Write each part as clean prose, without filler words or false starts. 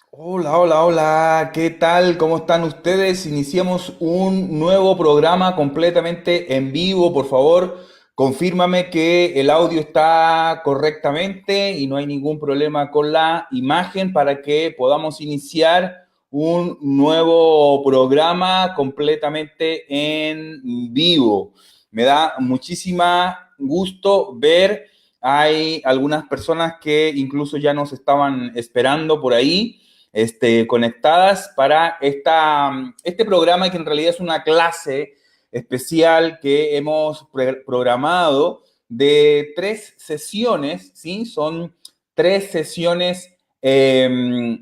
Hola, hola, hola, ¿qué tal? ¿Cómo están ustedes? Iniciamos un nuevo programa completamente en vivo. Por favor, confírmame que el audio está correctamente y no hay ningún problema con la imagen para que podamos iniciar un nuevo programa completamente en vivo. Me da muchísima gusto ver, hay algunas personas que incluso ya nos estaban esperando por ahí conectadas para este programa que en realidad es una clase especial que hemos programado de 3 sesiones, ¿sí? Son 3 sesiones, eh,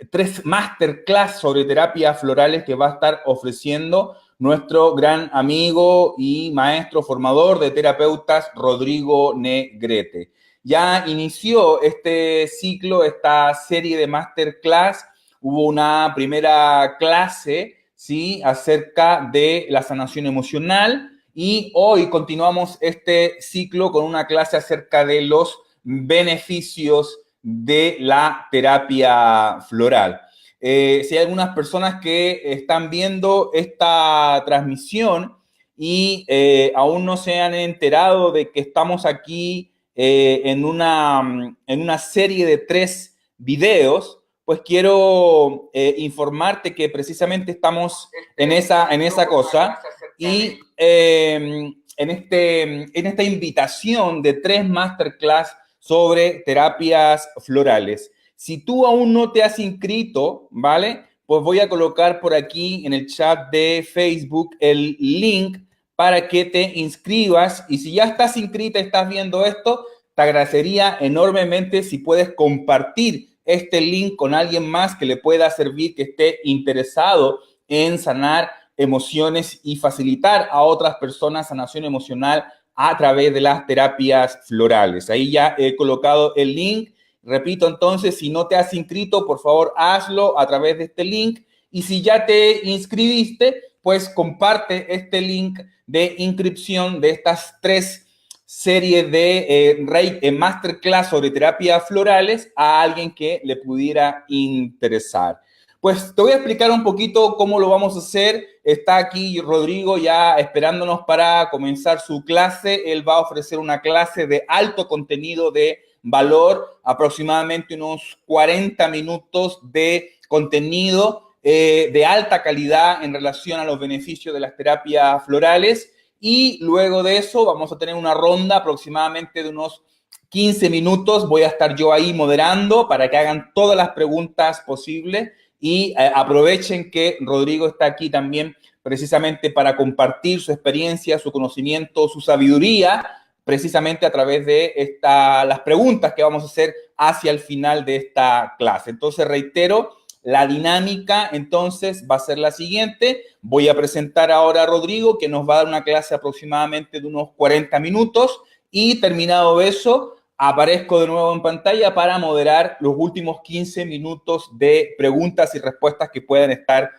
3 masterclass sobre terapias florales que va a estar ofreciendo nuestro gran amigo y maestro formador de terapeutas, Rodrigo Negrete. Ya inició este ciclo, esta serie de masterclass. Hubo una primera clase, ¿sí?, acerca de la sanación emocional y hoy continuamos este ciclo con una clase acerca de los beneficios de la terapia floral. Si hay algunas personas que están viendo esta transmisión y aún no se han enterado de que estamos aquí en una serie de 3 videos, pues quiero informarte que precisamente estamos en esa cosa y en esta invitación de 3 masterclass sobre terapias florales. Si tú aún no te has inscrito, ¿vale? Pues voy a colocar por aquí en el chat de Facebook el link para que te inscribas. Y si ya estás inscrita y estás viendo esto, te agradecería enormemente si puedes compartir este link con alguien más que le pueda servir, que esté interesado en sanar emociones y facilitar a otras personas sanación emocional a través de las terapias florales. Ahí ya he colocado el link. Repito entonces, si no te has inscrito, por favor hazlo a través de este link. Y si ya te inscribiste, pues comparte este link de inscripción de estas 3 series de masterclass sobre terapias florales a alguien que le pudiera interesar. Pues te voy a explicar un poquito cómo lo vamos a hacer. Está aquí Rodrigo ya esperándonos para comenzar su clase. Él va a ofrecer una clase de alto contenido de valor, aproximadamente unos 40 minutos de contenido de alta calidad en relación a los beneficios de las terapias florales. Y luego de eso vamos a tener una ronda aproximadamente de unos 15 minutos. Voy a estar yo ahí moderando para que hagan todas las preguntas posibles y aprovechen que Rodrigo está aquí también precisamente para compartir su experiencia, su conocimiento, su sabiduría, precisamente a través de las preguntas que vamos a hacer hacia el final de esta clase. Entonces, reitero, la dinámica entonces va a ser la siguiente. Voy a presentar ahora a Rodrigo, que nos va a dar una clase aproximadamente de unos 40 minutos y terminado eso, aparezco de nuevo en pantalla para moderar los últimos 15 minutos de preguntas y respuestas que puedan estar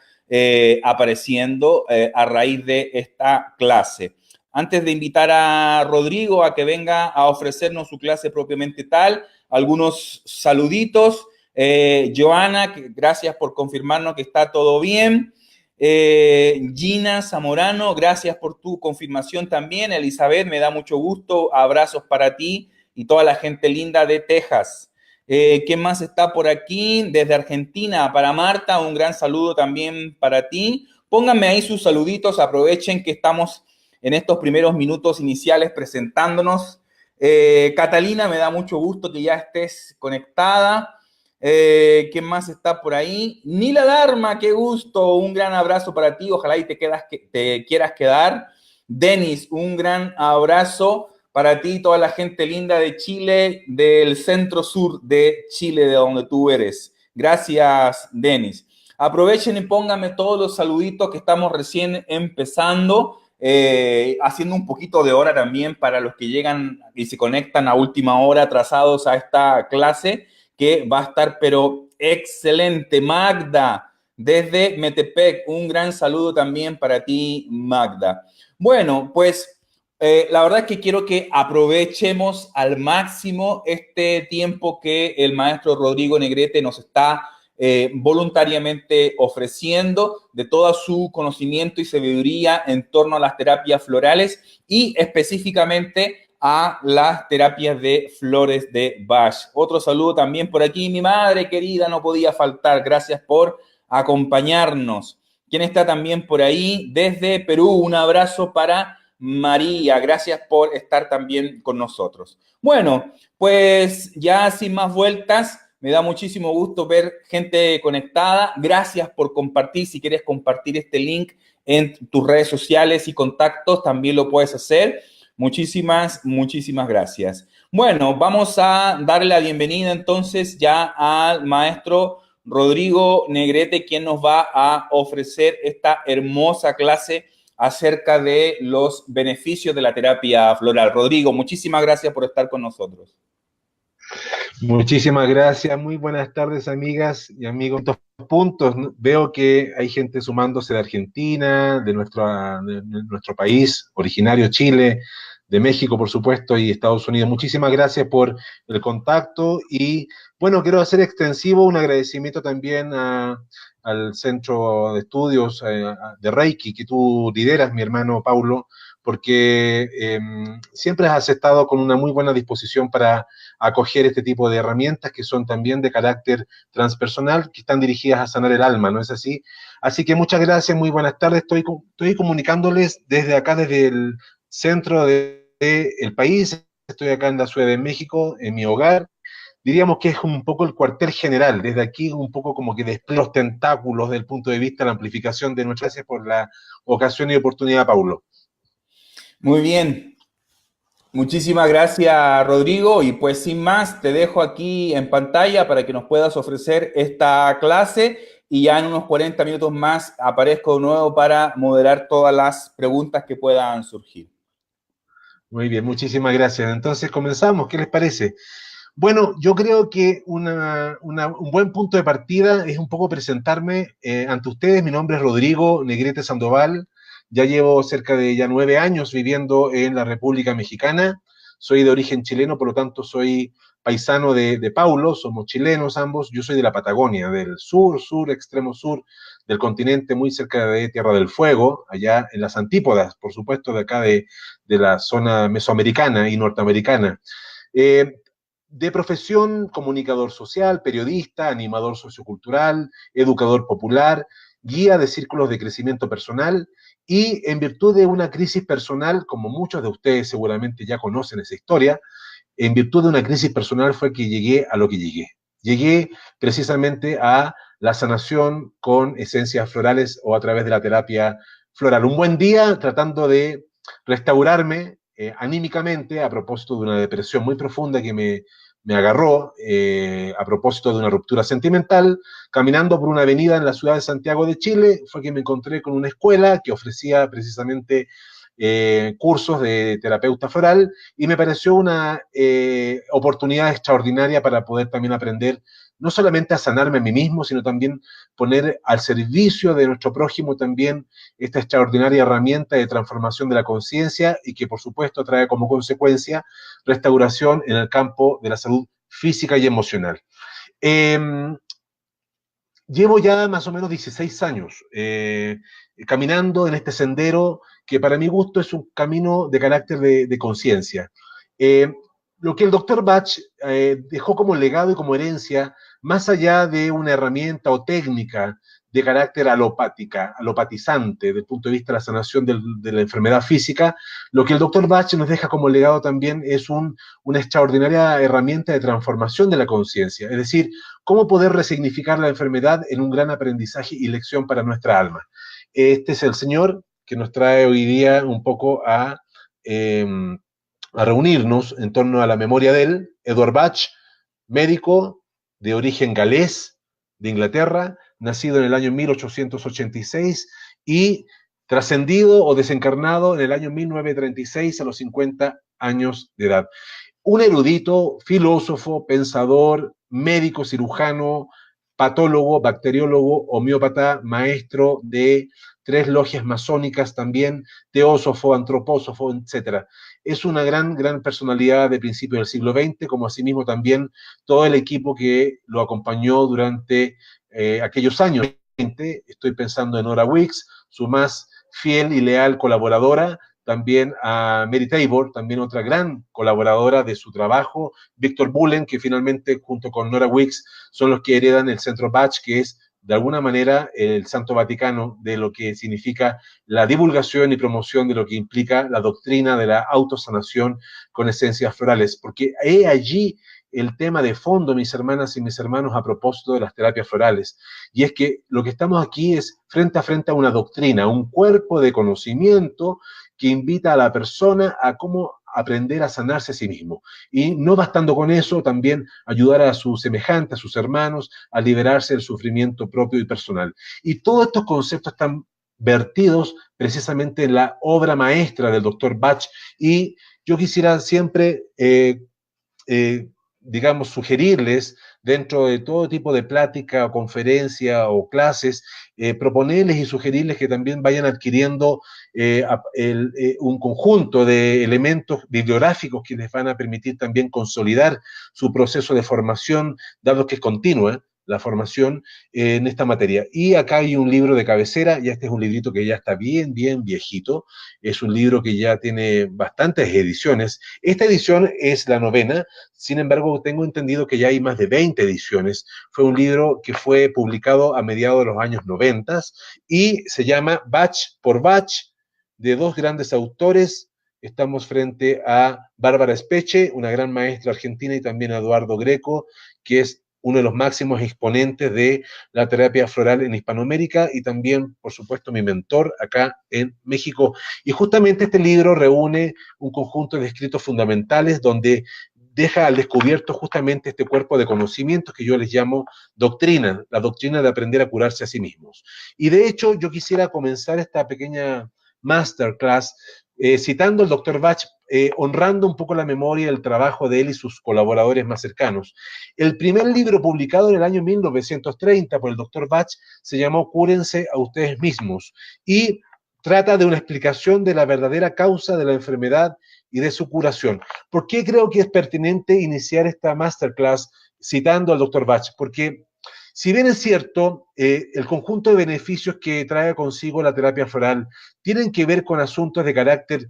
apareciendo a raíz de esta clase. Antes de invitar a Rodrigo a que venga a ofrecernos su clase propiamente tal, algunos saluditos. Joana, gracias por confirmarnos que está todo bien. Gina Zamorano, gracias por tu confirmación también. Elizabeth, me da mucho gusto. Abrazos para ti y toda la gente linda de Texas. ¿Quién más está por aquí? Desde Argentina, para Marta, un gran saludo también para ti. Pónganme ahí sus saluditos, aprovechen que estamos en estos primeros minutos iniciales presentándonos. Catalina, me da mucho gusto que ya estés conectada. ¿Quién más está por ahí? Nila Dharma, qué gusto, un gran abrazo para ti, ojalá y te quieras quedar. Denis, un gran abrazo para ti, toda la gente linda de Chile, del centro sur de Chile, de donde tú eres. Gracias, Denis. Aprovechen y pónganme todos los saluditos que estamos recién empezando, haciendo un poquito de hora también para los que llegan y se conectan a última hora atrasados a esta clase que va a estar pero excelente. Magda, desde Metepec, un gran saludo también para ti, Magda. Bueno, pues la verdad es que quiero que aprovechemos al máximo este tiempo que el maestro Rodrigo Negrete nos está voluntariamente ofreciendo de todo su conocimiento y sabiduría en torno a las terapias florales y específicamente a las terapias de flores de Bach. Otro saludo también por aquí, mi madre querida, no podía faltar. Gracias por acompañarnos. ¿Quién está también por ahí? Desde Perú, un abrazo para María. Gracias por estar también con nosotros. Bueno, pues ya sin más vueltas, me da muchísimo gusto ver gente conectada. Gracias por compartir. Si quieres compartir este link en tus redes sociales y contactos, también lo puedes hacer. Muchísimas gracias. Bueno, vamos a darle la bienvenida entonces ya al maestro Rodrigo Negrete, quien nos va a ofrecer esta hermosa clase acerca de los beneficios de la terapia floral. Rodrigo, muchísimas gracias por estar con nosotros. Muchísimas gracias, muy buenas tardes amigas y amigos. Dos puntos, veo que hay gente sumándose de Argentina, de nuestro país originario, Chile, de México, por supuesto, y Estados Unidos. Muchísimas gracias por el contacto y, bueno, quiero hacer extensivo un agradecimiento también al Centro de Estudios de Reiki que tú lideras, mi hermano Paulo, porque siempre has estado con una muy buena disposición para acoger este tipo de herramientas que son también de carácter transpersonal, que están dirigidas a sanar el alma, ¿no es así? Así que muchas gracias, muy buenas tardes. Estoy comunicándoles desde acá, desde el centro del país. Estoy acá en la Ciudad de México, en mi hogar. Diríamos que es un poco el cuartel general. Desde aquí un poco como que despliego los tentáculos desde el punto de vista de la amplificación de nuestras gracias por la ocasión y oportunidad, Paulo. Muy bien. Muchísimas gracias, Rodrigo. Y pues sin más, te dejo aquí en pantalla para que nos puedas ofrecer esta clase y ya en unos 40 minutos más aparezco de nuevo para moderar todas las preguntas que puedan surgir. Muy bien, muchísimas gracias. Entonces comenzamos, ¿qué les parece? Bueno, yo creo que un buen punto de partida es un poco presentarme ante ustedes. Mi nombre es Rodrigo Negrete Sandoval. Ya llevo cerca de 9 años viviendo en la República Mexicana. Soy de origen chileno, por lo tanto soy paisano de Paulo. Somos chilenos ambos. Yo soy de la Patagonia, del extremo sur del continente, muy cerca de Tierra del Fuego, allá en las antípodas, por supuesto, de acá de la zona mesoamericana y norteamericana. De profesión, comunicador social, periodista, animador sociocultural, educador popular, guía de círculos de crecimiento personal y en virtud de una crisis personal, como muchos de ustedes seguramente ya conocen esa historia, en virtud de una crisis personal fue que llegué a lo que llegué. Llegué precisamente a la sanación con esencias florales o a través de la terapia floral. Un buen día tratando de restaurarme anímicamente a propósito de una depresión muy profunda que me agarró a propósito de una ruptura sentimental, caminando por una avenida en la ciudad de Santiago de Chile, fue que me encontré con una escuela que ofrecía precisamente cursos de terapeuta floral y me pareció una oportunidad extraordinaria para poder también aprender no solamente a sanarme a mí mismo, sino también poner al servicio de nuestro prójimo también esta extraordinaria herramienta de transformación de la conciencia y que por supuesto trae como consecuencia restauración en el campo de la salud física y emocional. Llevo ya más o menos 16 años caminando en este sendero que para mi gusto es un camino de carácter de conciencia. Lo que el doctor Bach dejó como legado y como herencia, más allá de una herramienta o técnica de carácter alopatizante, desde el punto de vista de la sanación de la enfermedad física, lo que el doctor Bach nos deja como legado también es una extraordinaria herramienta de transformación de la conciencia, es decir, cómo poder resignificar la enfermedad en un gran aprendizaje y lección para nuestra alma. Este es el señor que nos trae hoy día un poco a reunirnos en torno a la memoria de él, Edward Bach, médico de origen galés de Inglaterra, nacido en el año 1886 y trascendido o desencarnado en el año 1936 a los 50 años de edad. Un erudito, filósofo, pensador, médico, cirujano, patólogo, bacteriólogo, homeópata, maestro de 3 logias masónicas también, teósofo, antropósofo, etc. Es una gran personalidad de principios del siglo XX, como asimismo también todo el equipo que lo acompañó durante aquellos años 20, estoy pensando en Nora Wicks, su más fiel y leal colaboradora, también a Mary Tabor, también otra gran colaboradora de su trabajo, Victor Bullen, que finalmente junto con Nora Wicks son los que heredan el Centro Bach, que es de alguna manera el Santo Vaticano de lo que significa la divulgación y promoción de lo que implica la doctrina de la autosanación con esencias florales, porque he allí el tema de fondo, mis hermanas y mis hermanos, a propósito de las terapias florales. Y es que lo que estamos aquí es frente a una doctrina, un cuerpo de conocimiento que invita a la persona a cómo aprender a sanarse a sí mismo. Y no bastando con eso, también ayudar a sus semejantes, a sus hermanos, a liberarse del sufrimiento propio y personal. Y todos estos conceptos están vertidos precisamente en la obra maestra del doctor Bach. Y yo quisiera siempre eh, digamos, sugerirles dentro de todo tipo de plática o conferencia o clases, proponerles y sugerirles que también vayan adquiriendo un conjunto de elementos bibliográficos que les van a permitir también consolidar su proceso de formación, dado que es continua la formación en esta materia. Y acá hay un libro de cabecera, y este es un librito que ya está bien, bien viejito, es un libro que ya tiene bastantes ediciones. Esta edición es la 9ª, sin embargo, tengo entendido que ya hay más de 20 ediciones. Fue un libro que fue publicado a mediados de los años 90 y se llama Bach por Bach, de dos grandes autores. Estamos frente a Bárbara Speche, una gran maestra argentina, y también a Eduardo Greco, que es uno de los máximos exponentes de la terapia floral en Hispanoamérica y también, por supuesto, mi mentor acá en México. Y justamente este libro reúne un conjunto de escritos fundamentales donde deja al descubierto justamente este cuerpo de conocimientos que yo les llamo doctrina, la doctrina de aprender a curarse a sí mismos. Y de hecho, yo quisiera comenzar esta pequeña masterclass citando al doctor Bach, honrando un poco la memoria y el trabajo de él y sus colaboradores más cercanos. El primer libro publicado en el año 1930 por el doctor Bach se llamó Cúrense a ustedes mismos y trata de una explicación de la verdadera causa de la enfermedad y de su curación. ¿Por qué creo que es pertinente iniciar esta masterclass citando al doctor Bach? Porque si bien es cierto, el conjunto de beneficios que trae consigo la terapia floral tienen que ver con asuntos de carácter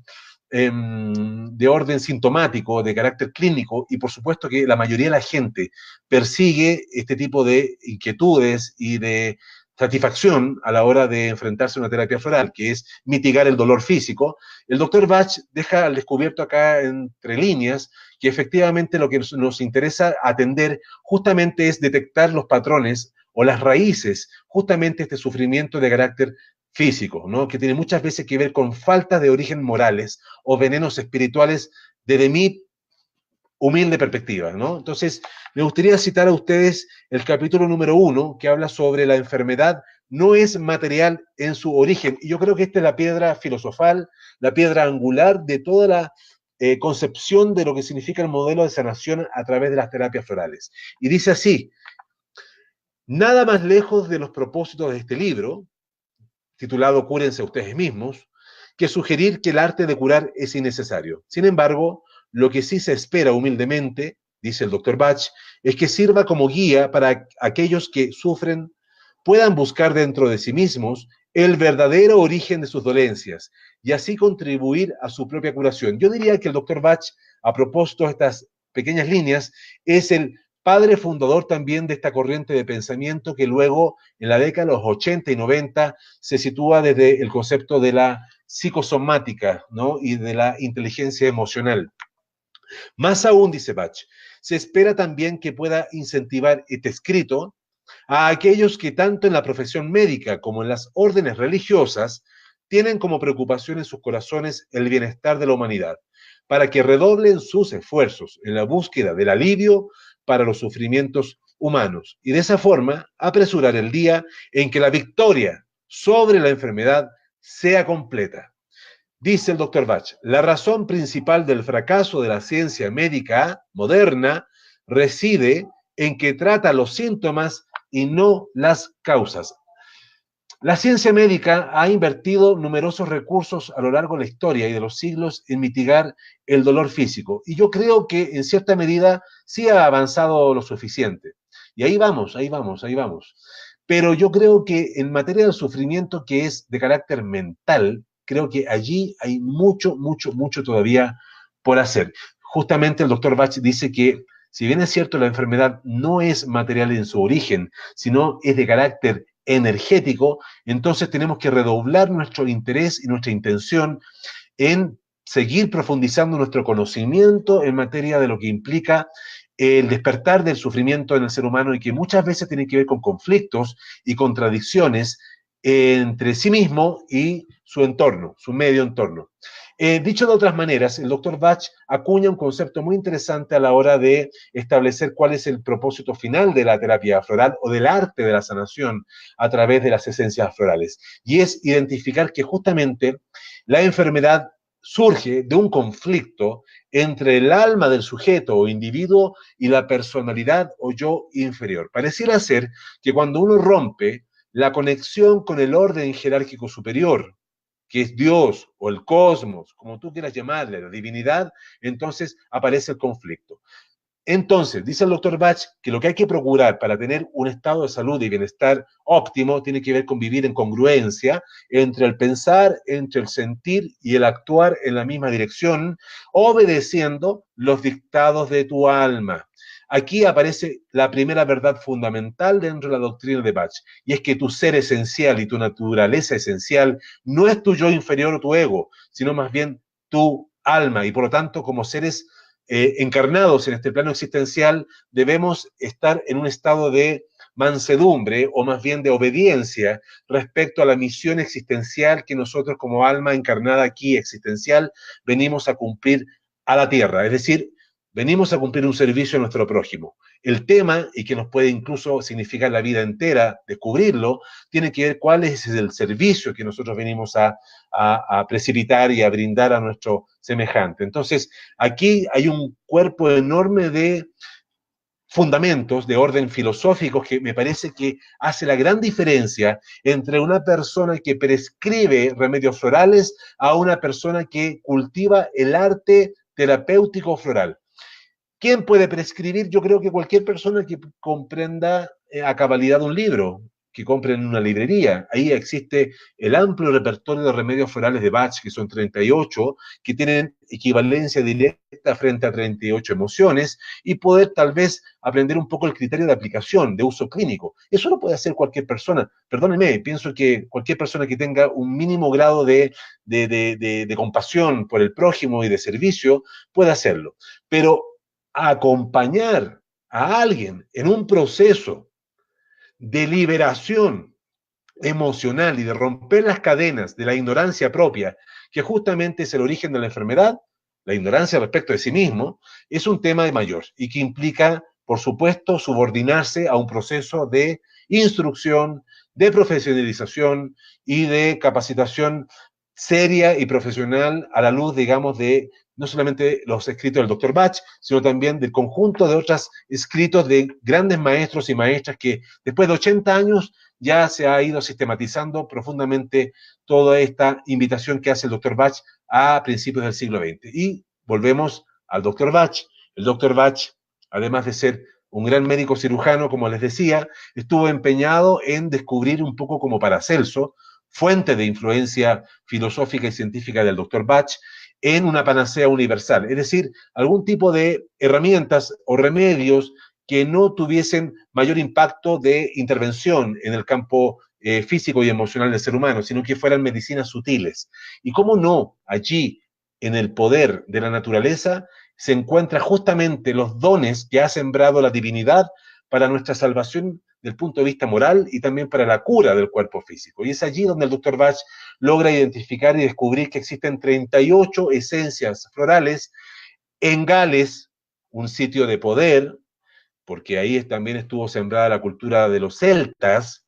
de orden sintomático, de carácter clínico, y por supuesto que la mayoría de la gente persigue este tipo de inquietudes y de satisfacción a la hora de enfrentarse a una terapia floral, que es mitigar el dolor físico. El doctor Bach deja al descubierto acá entre líneas que efectivamente lo que nos interesa atender justamente es detectar los patrones o las raíces, justamente este sufrimiento de carácter físico, ¿no? Que tiene muchas veces que ver con faltas de origen morales o venenos espirituales desde mi humilde perspectiva, ¿no? Entonces, me gustaría citar a ustedes el capítulo número 1, que habla sobre la enfermedad no es material en su origen. Y yo creo que esta es la piedra filosofal, la piedra angular de toda la concepción de lo que significa el modelo de sanación a través de las terapias florales. Y dice así: nada más lejos de los propósitos de este libro, titulado Cúrense a ustedes mismos, que sugerir que el arte de curar es innecesario. Sin embargo, lo que sí se espera humildemente, dice el doctor Bach, es que sirva como guía para aquellos que sufren, puedan buscar dentro de sí mismos el verdadero origen de sus dolencias y así contribuir a su propia curación. Yo diría que el doctor Bach, a propósito de estas pequeñas líneas, es el padre fundador también de esta corriente de pensamiento que luego, en la década de los 80 y 90, se sitúa desde el concepto de la psicosomática, ¿no? Y de la inteligencia emocional. Más aún, dice Bach, se espera también que pueda incentivar este escrito a aquellos que tanto en la profesión médica como en las órdenes religiosas tienen como preocupación en sus corazones el bienestar de la humanidad, para que redoblen sus esfuerzos en la búsqueda del alivio para los sufrimientos humanos y de esa forma apresurar el día en que la victoria sobre la enfermedad sea completa. Dice el doctor Bach, la razón principal del fracaso de la ciencia médica moderna reside en que trata los síntomas y no las causas. La ciencia médica ha invertido numerosos recursos a lo largo de la historia y de los siglos en mitigar el dolor físico. Y yo creo que en cierta medida sí ha avanzado lo suficiente. Y ahí vamos, ahí vamos, ahí vamos. Pero yo creo que en materia del sufrimiento que es de carácter mental, creo que allí hay mucho, mucho, mucho todavía por hacer. Justamente el doctor Bach dice que si bien es cierto la enfermedad no es material en su origen, sino es de carácter energético, entonces tenemos que redoblar nuestro interés y nuestra intención en seguir profundizando nuestro conocimiento en materia de lo que implica el despertar del sufrimiento en el ser humano y que muchas veces tiene que ver con conflictos y contradicciones entre sí mismo y su entorno, su medio entorno. Dicho de otras maneras, el doctor Bach acuña un concepto muy interesante a la hora de establecer cuál es el propósito final de la terapia floral o del arte de la sanación a través de las esencias florales. Y es identificar que justamente la enfermedad surge de un conflicto entre el alma del sujeto o individuo y la personalidad o yo inferior. Pareciera ser que cuando uno rompe la conexión con el orden jerárquico superior, que es Dios o el cosmos, como tú quieras llamarle, la divinidad, entonces aparece el conflicto. Entonces, dice el doctor Bach que lo que hay que procurar para tener un estado de salud y bienestar óptimo tiene que ver con vivir en congruencia entre el pensar, entre el sentir y el actuar en la misma dirección, obedeciendo los dictados de tu alma. Aquí aparece la primera verdad fundamental dentro de la doctrina de Bach, y es que tu ser esencial y tu naturaleza esencial no es tu yo inferior o tu ego, sino más bien tu alma, y por lo tanto, como seres encarnados en este plano existencial, debemos estar en un estado de mansedumbre o más bien de obediencia respecto a la misión existencial que nosotros como alma encarnada aquí existencial venimos a cumplir a la tierra, es decir, venimos a cumplir un servicio a nuestro prójimo. El tema, y que nos puede incluso significar la vida entera, descubrirlo, tiene que ver cuál es el servicio que nosotros venimos a precipitar y a brindar a nuestro semejante. Entonces, aquí hay un cuerpo enorme de fundamentos de orden filosófico que me parece que hace la gran diferencia entre una persona que prescribe remedios florales a una persona que cultiva el arte terapéutico floral. ¿Quién puede prescribir? Yo creo que cualquier persona que comprenda a cabalidad un libro, que compre en una librería. Ahí existe el amplio repertorio de remedios florales de Bach, que son 38, que tienen equivalencia directa frente a 38 emociones, y poder tal vez aprender un poco el criterio de aplicación, de uso clínico. Eso lo puede hacer cualquier persona. Perdónenme, pienso que cualquier persona que tenga un mínimo grado de compasión por el prójimo y de servicio puede hacerlo. Pero acompañar a alguien en un proceso de liberación emocional y de romper las cadenas de la ignorancia propia, que justamente es el origen de la enfermedad, la ignorancia respecto de sí mismo, es un tema de mayor y que implica, por supuesto, subordinarse a un proceso de instrucción, de profesionalización y de capacitación seria y profesional a la luz, digamos, de no solamente los escritos del doctor Bach, sino también del conjunto de otros escritos de grandes maestros y maestras que después de 80 años ya se ha ido sistematizando profundamente toda esta invitación que hace el doctor Bach a principios del siglo XX. Y volvemos al doctor Bach. El doctor Bach, además de ser un gran médico cirujano, como les decía, estuvo empeñado en descubrir un poco como Paracelso, fuente de influencia filosófica y científica del doctor Bach, en una panacea universal, es decir, algún tipo de herramientas o remedios que no tuviesen mayor impacto de intervención en el campo físico y emocional del ser humano, sino que fueran medicinas sutiles. Y cómo no, allí, en el poder de la naturaleza, se encuentran justamente los dones que ha sembrado la divinidad para nuestra salvación del punto de vista moral y también para la cura del cuerpo físico. Y es allí donde el doctor Bach logra identificar y descubrir que existen 38 esencias florales en Gales, un sitio de poder, porque ahí también estuvo sembrada la cultura de los celtas,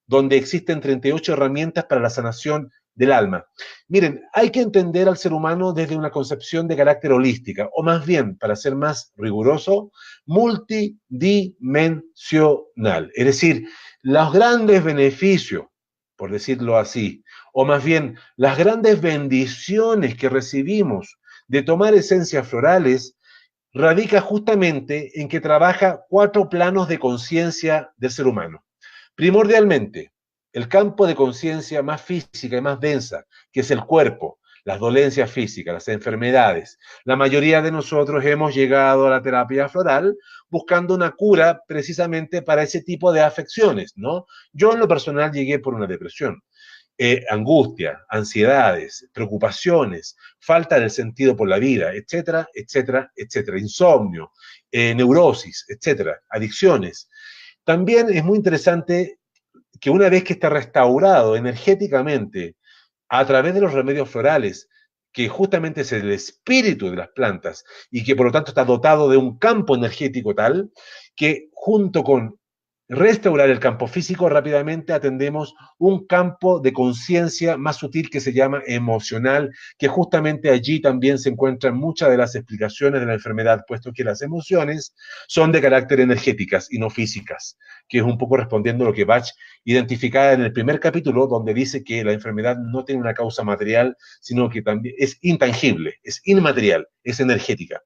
donde existen 38 herramientas para la sanación del alma. Miren, hay que entender al ser humano desde una concepción de carácter holística, o más bien, para ser más riguroso, multidimensional. Es decir, los grandes beneficios, por decirlo así, o más bien, las grandes bendiciones que recibimos de tomar esencias florales, radica justamente en que trabaja 4 planos de conciencia del ser humano. Primordialmente, el campo de conciencia más física y más densa, que es el cuerpo, las dolencias físicas, las enfermedades. La mayoría de nosotros hemos llegado a la terapia floral buscando una cura precisamente para ese tipo de afecciones, ¿no? Yo en lo personal llegué por una depresión. Angustia, ansiedades, preocupaciones, falta del sentido por la vida, etcétera, etcétera, etcétera, insomnio, neurosis, etcétera, adicciones. También es muy interesante que una vez que está restaurado energéticamente a través de los remedios florales, que justamente es el espíritu de las plantas y que por lo tanto está dotado de un campo energético tal que junto con restaurar el campo físico rápidamente atendemos un campo de conciencia más sutil que se llama emocional, que justamente allí también se encuentran muchas de las explicaciones de la enfermedad, puesto que las emociones son de carácter energéticas y no físicas, que es un poco respondiendo a lo que Bach identificada en el primer capítulo, donde dice que la enfermedad no tiene una causa material, sino que también es intangible, es inmaterial, es energética.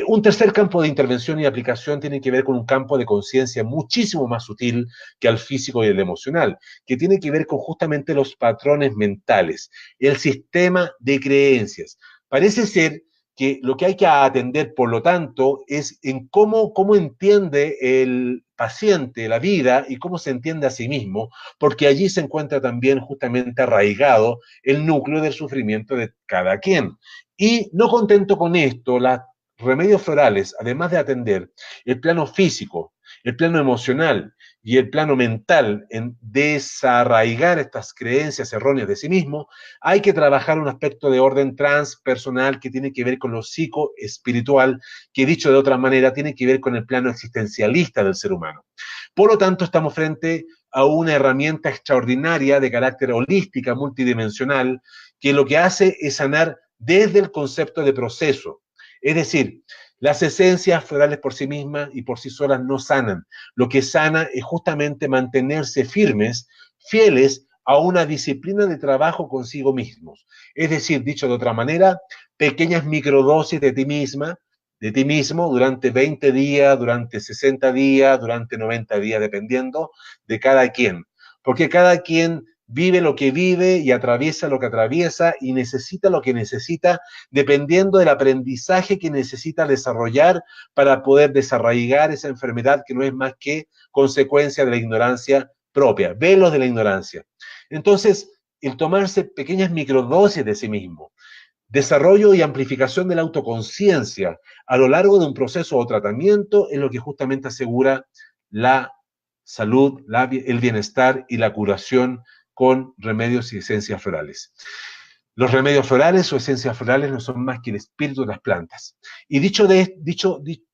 Un tercer campo de intervención y aplicación tiene que ver con un campo de conciencia muchísimo más sutil que al físico y el emocional, que tiene que ver con justamente los patrones mentales, el sistema de creencias. Parece ser que lo que hay que atender, por lo tanto, es en cómo entiende el paciente la vida y cómo se entiende a sí mismo, porque allí se encuentra también justamente arraigado el núcleo del sufrimiento de cada quien. Y no contento con esto, las remedios florales, además de atender el plano físico, el plano emocional y el plano mental en desarraigar estas creencias erróneas de sí mismo, hay que trabajar un aspecto de orden transpersonal que tiene que ver con lo psicoespiritual, que dicho de otra manera, tiene que ver con el plano existencialista del ser humano. Por lo tanto, estamos frente a una herramienta extraordinaria de carácter holística, multidimensional, que lo que hace es sanar desde el concepto de proceso. Es decir, las esencias florales por sí mismas y por sí solas no sanan. Lo que sana es justamente mantenerse firmes, fieles a una disciplina de trabajo consigo mismos. Es decir, dicho de otra manera, pequeñas microdosis de ti misma, de ti mismo, durante 20 días, durante 60 días, durante 90 días, dependiendo de cada quien. Porque cada quien vive lo que vive y atraviesa lo que atraviesa y necesita lo que necesita dependiendo del aprendizaje que necesita desarrollar para poder desarraigar esa enfermedad que no es más que consecuencia de la ignorancia propia, velos de la ignorancia. Entonces, el tomarse pequeñas microdosis de sí mismo, desarrollo y amplificación de la autoconciencia a lo largo de un proceso o tratamiento es lo que justamente asegura la salud, el bienestar y la curación con remedios y esencias florales. Los remedios florales o esencias florales no son más que el espíritu de las plantas. Y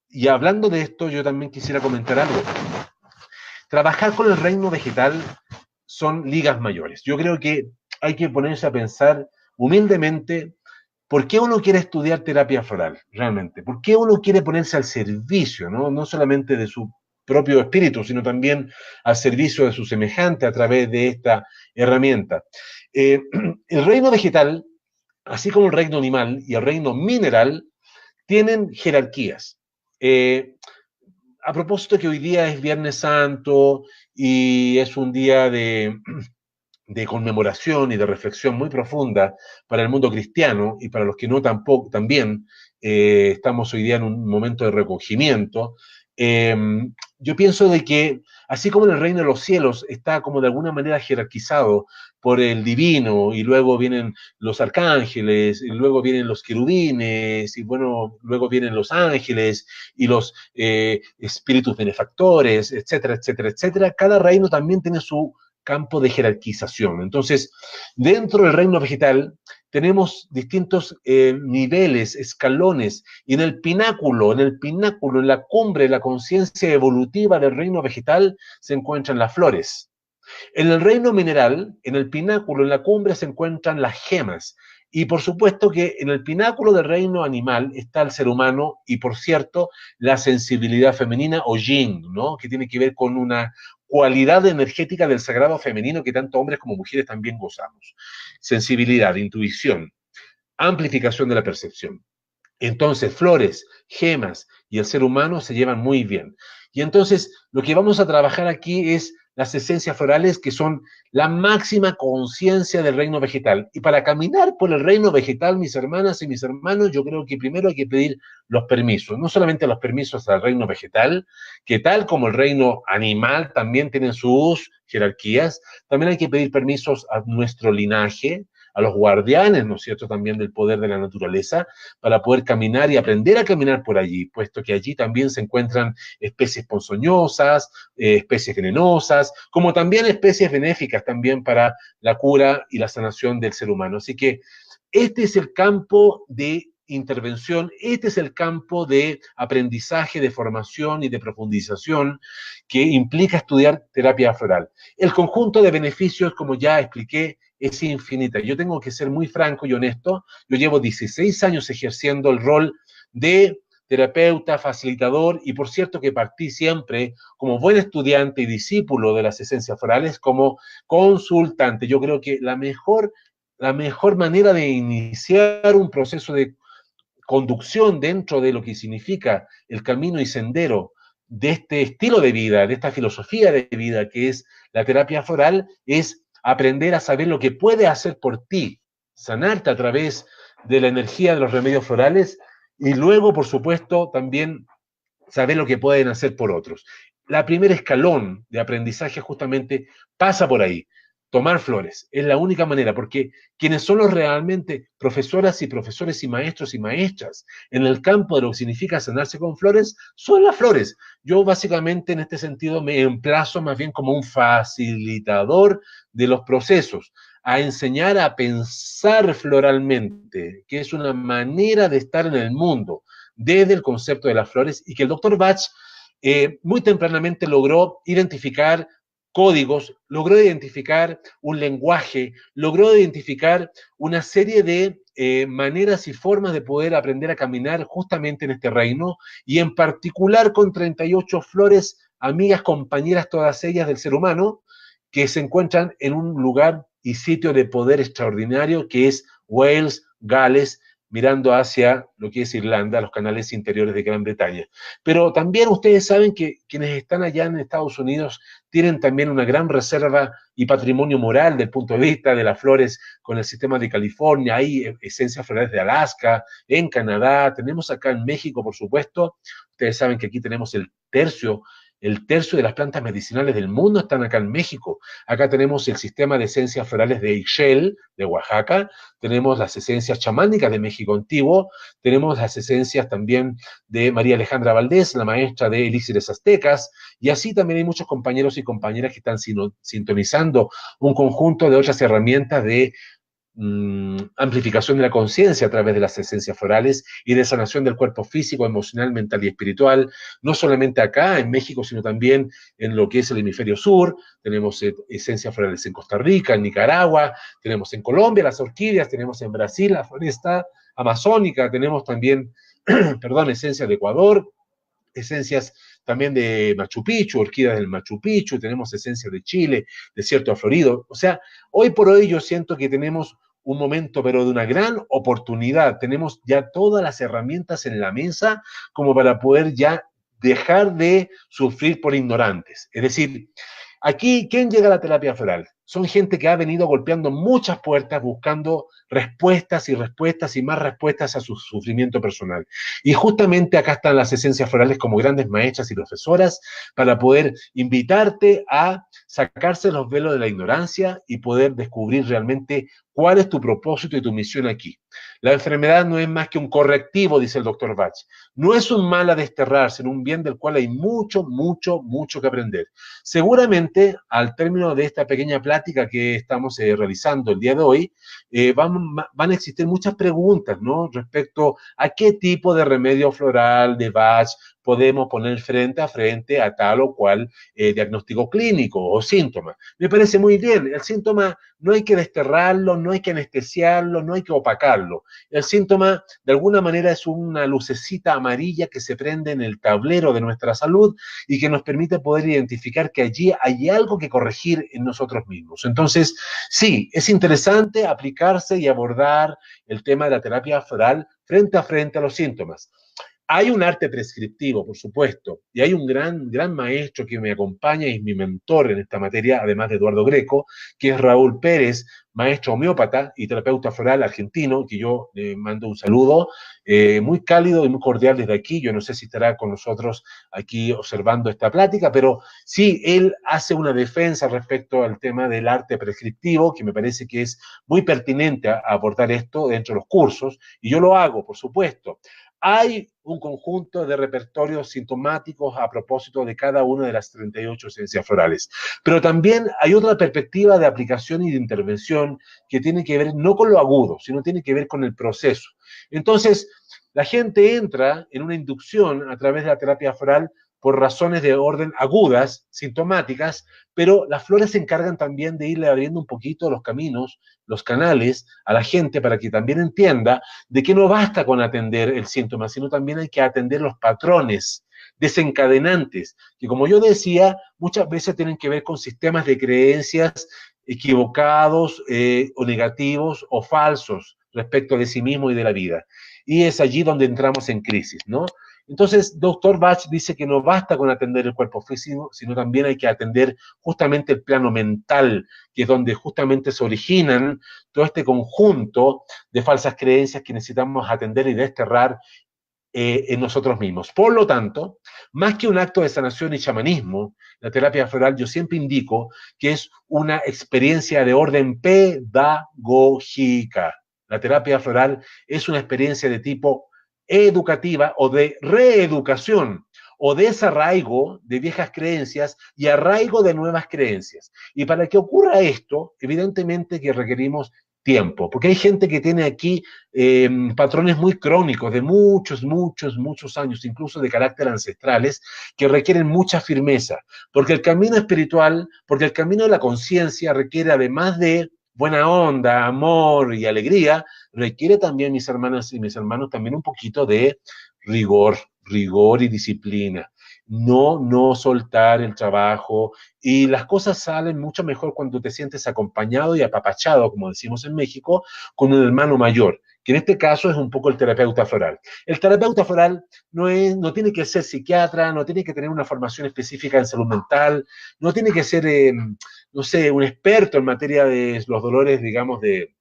y hablando de esto, yo también quisiera comentar algo. Trabajar con el reino vegetal son ligas mayores. Yo creo que hay que ponerse a pensar humildemente por qué uno quiere estudiar terapia floral, realmente. ¿Por qué uno quiere ponerse al servicio, no solamente de su propio espíritu, sino también al servicio de su semejante a través de esta herramienta? El reino vegetal, así como el reino animal y el reino mineral, tienen jerarquías. A propósito que hoy día es Viernes Santo y es un día de conmemoración y de reflexión muy profunda para el mundo cristiano y para los que no tampoco, también estamos hoy día en un momento de recogimiento. Eh, yo pienso de que así como en el reino de los cielos está como de alguna manera jerarquizado por el divino y luego vienen los arcángeles y luego vienen los querubines y bueno, luego vienen los ángeles y los espíritus benefactores, etcétera, etcétera, etcétera, cada reino también tiene su campo de jerarquización. Entonces, dentro del reino vegetal tenemos distintos niveles, escalones, y en la cumbre, la conciencia evolutiva del reino vegetal, se encuentran las flores. En el reino mineral, en el pináculo, en la cumbre, se encuentran las gemas. Y por supuesto que en el pináculo del reino animal está el ser humano y, por cierto, la sensibilidad femenina o yin, ¿no? Que tiene que ver con una cualidad energética del sagrado femenino que tanto hombres como mujeres también gozamos. Sensibilidad, intuición, amplificación de la percepción. Entonces, flores, gemas y el ser humano se llevan muy bien. Y entonces, lo que vamos a trabajar aquí es las esencias florales, que son la máxima conciencia del reino vegetal. Y para caminar por el reino vegetal, mis hermanas y mis hermanos, yo creo que primero hay que pedir los permisos, no solamente los permisos al reino vegetal, que tal como el reino animal también tienen sus jerarquías, también hay que pedir permisos a nuestro linaje, a los guardianes, ¿no es cierto?, también del poder de la naturaleza, para poder caminar y aprender a caminar por allí, puesto que allí también se encuentran especies ponzoñosas, especies venenosas, como también especies benéficas también para la cura y la sanación del ser humano. Así que este es el campo de intervención, este es el campo de aprendizaje, de formación y de profundización que implica estudiar terapia floral. El conjunto de beneficios, como ya expliqué, es infinita. Yo tengo que ser muy franco y honesto. Yo llevo 16 años ejerciendo el rol de terapeuta, facilitador, y por cierto que partí siempre como buen estudiante y discípulo de las esencias florales, como consultante. Yo creo que la mejor manera de iniciar un proceso de conducción dentro de lo que significa el camino y sendero de este estilo de vida, de esta filosofía de vida que es la terapia floral, es aprender a saber lo que puede hacer por ti, sanarte a través de la energía de los remedios florales y luego, por supuesto, también saber lo que pueden hacer por otros. La primer escalón de aprendizaje justamente pasa por ahí. Tomar flores es la única manera, porque quienes son los realmente profesoras y profesores y maestros y maestras en el campo de lo que significa sanarse con flores son las flores. Yo básicamente en este sentido me emplazo más bien como un facilitador de los procesos, a enseñar a pensar floralmente, que es una manera de estar en el mundo desde el concepto de las flores, y que el doctor Bach muy tempranamente logró identificar códigos, logró identificar un lenguaje, logró identificar una serie de maneras y formas de poder aprender a caminar justamente en este reino, y en particular con 38 flores, amigas, compañeras, todas ellas del ser humano, que se encuentran en un lugar y sitio de poder extraordinario que es Wales, Gales, mirando hacia lo que es Irlanda, los canales interiores de Gran Bretaña. Pero también ustedes saben que quienes están allá en Estados Unidos tienen también una gran reserva y patrimonio moral del punto de vista de las flores con el sistema de California, hay esencias florales de Alaska, en Canadá, tenemos acá en México, por supuesto. Ustedes saben que aquí tenemos el tercio de las plantas medicinales del mundo están acá en México. Acá tenemos el sistema de esencias florales de Ixchel, de Oaxaca, tenemos las esencias chamánicas de México Antiguo, tenemos las esencias también de María Alejandra Valdés, la maestra de elixires aztecas, y así también hay muchos compañeros y compañeras que están sintonizando un conjunto de otras herramientas de amplificación de la conciencia a través de las esencias florales y de sanación del cuerpo físico, emocional, mental y espiritual, no solamente acá en México, sino también en lo que es el hemisferio sur. Tenemos esencias florales en Costa Rica, en Nicaragua, tenemos en Colombia las orquídeas, tenemos en Brasil la floresta amazónica, tenemos también, perdón, esencias de Ecuador, esencias también de Machu Picchu, orquídeas del Machu Picchu, tenemos esencias de Chile, desierto florido. O sea, hoy por hoy yo siento que tenemos un momento, pero de una gran oportunidad. Tenemos ya todas las herramientas en la mesa como para poder ya dejar de sufrir por ignorantes. Es decir, aquí, ¿quién llega a la terapia floral? Son gente que ha venido golpeando muchas puertas buscando respuestas y respuestas y más respuestas a su sufrimiento personal. Y justamente acá están las esencias florales como grandes maestras y profesoras para poder invitarte a sacarse los velos de la ignorancia y poder descubrir realmente cuál es tu propósito y tu misión aquí. La enfermedad no es más que un correctivo, dice el doctor Bach. No es un mal a desterrar, sino un bien del cual hay mucho, mucho, mucho que aprender. Seguramente, al término de esta pequeña plática que estamos realizando el día de hoy, van a existir muchas preguntas, ¿no? Respecto a qué tipo de remedio floral, de Bach, podemos poner frente a tal o cual diagnóstico clínico o síntoma. Me parece muy bien. El síntoma no hay que desterrarlo, no hay que anestesiarlo, no hay que opacarlo. El síntoma, de alguna manera, es una lucecita amarilla que se prende en el tablero de nuestra salud y que nos permite poder identificar que allí hay algo que corregir en nosotros mismos. Entonces, sí, es interesante aplicarse y abordar el tema de la terapia floral frente a los síntomas. Hay un arte prescriptivo, por supuesto, y hay un gran maestro que me acompaña y es mi mentor en esta materia, además de Eduardo Greco, que es Raúl Pérez, maestro homeópata y terapeuta floral argentino, que yo le mando un saludo muy cálido y muy cordial desde aquí. Yo no sé si estará con nosotros aquí observando esta plática, pero sí, él hace una defensa respecto al tema del arte prescriptivo, que me parece que es muy pertinente a abordar esto dentro de los cursos, y yo lo hago, por supuesto. Hay un conjunto de repertorios sintomáticos a propósito de cada una de las 38 esencias florales. Pero también hay otra perspectiva de aplicación y de intervención que tiene que ver no con lo agudo, sino tiene que ver con el proceso. Entonces, la gente entra en una inducción a través de la terapia floral por razones de orden agudas, sintomáticas, pero las flores se encargan también de irle abriendo un poquito los caminos, los canales a la gente para que también entienda de que no basta con atender el síntoma, sino también hay que atender los patrones desencadenantes, que como yo decía, muchas veces tienen que ver con sistemas de creencias equivocados o negativos o falsos respecto de sí mismo y de la vida. Y es allí donde entramos en crisis, ¿no? Entonces, doctor Bach dice que no basta con atender el cuerpo físico, sino también hay que atender justamente el plano mental, que es donde justamente se originan todo este conjunto de falsas creencias que necesitamos atender y desterrar en nosotros mismos. Por lo tanto, más que un acto de sanación y chamanismo, la terapia floral yo siempre indico que es una experiencia de orden pedagógica. La terapia floral es una experiencia de tipo educativa o de reeducación o desarraigo de viejas creencias y arraigo de nuevas creencias. Y para que ocurra esto, evidentemente que requerimos tiempo, porque hay gente que tiene aquí patrones muy crónicos de muchos años, incluso de carácter ancestrales, que requieren mucha firmeza, porque el camino espiritual, porque el camino de la conciencia requiere, además de buena onda, amor y alegría, requiere también, mis hermanas y mis hermanos, también un poquito de rigor y disciplina. No soltar el trabajo, y las cosas salen mucho mejor cuando te sientes acompañado y apapachado, como decimos en México, con un hermano mayor, que en este caso es un poco el terapeuta floral. El terapeuta floral no tiene que ser psiquiatra, no tiene que tener una formación específica en salud mental, no tiene que ser, no sé, un experto en materia de los dolores, digamos, de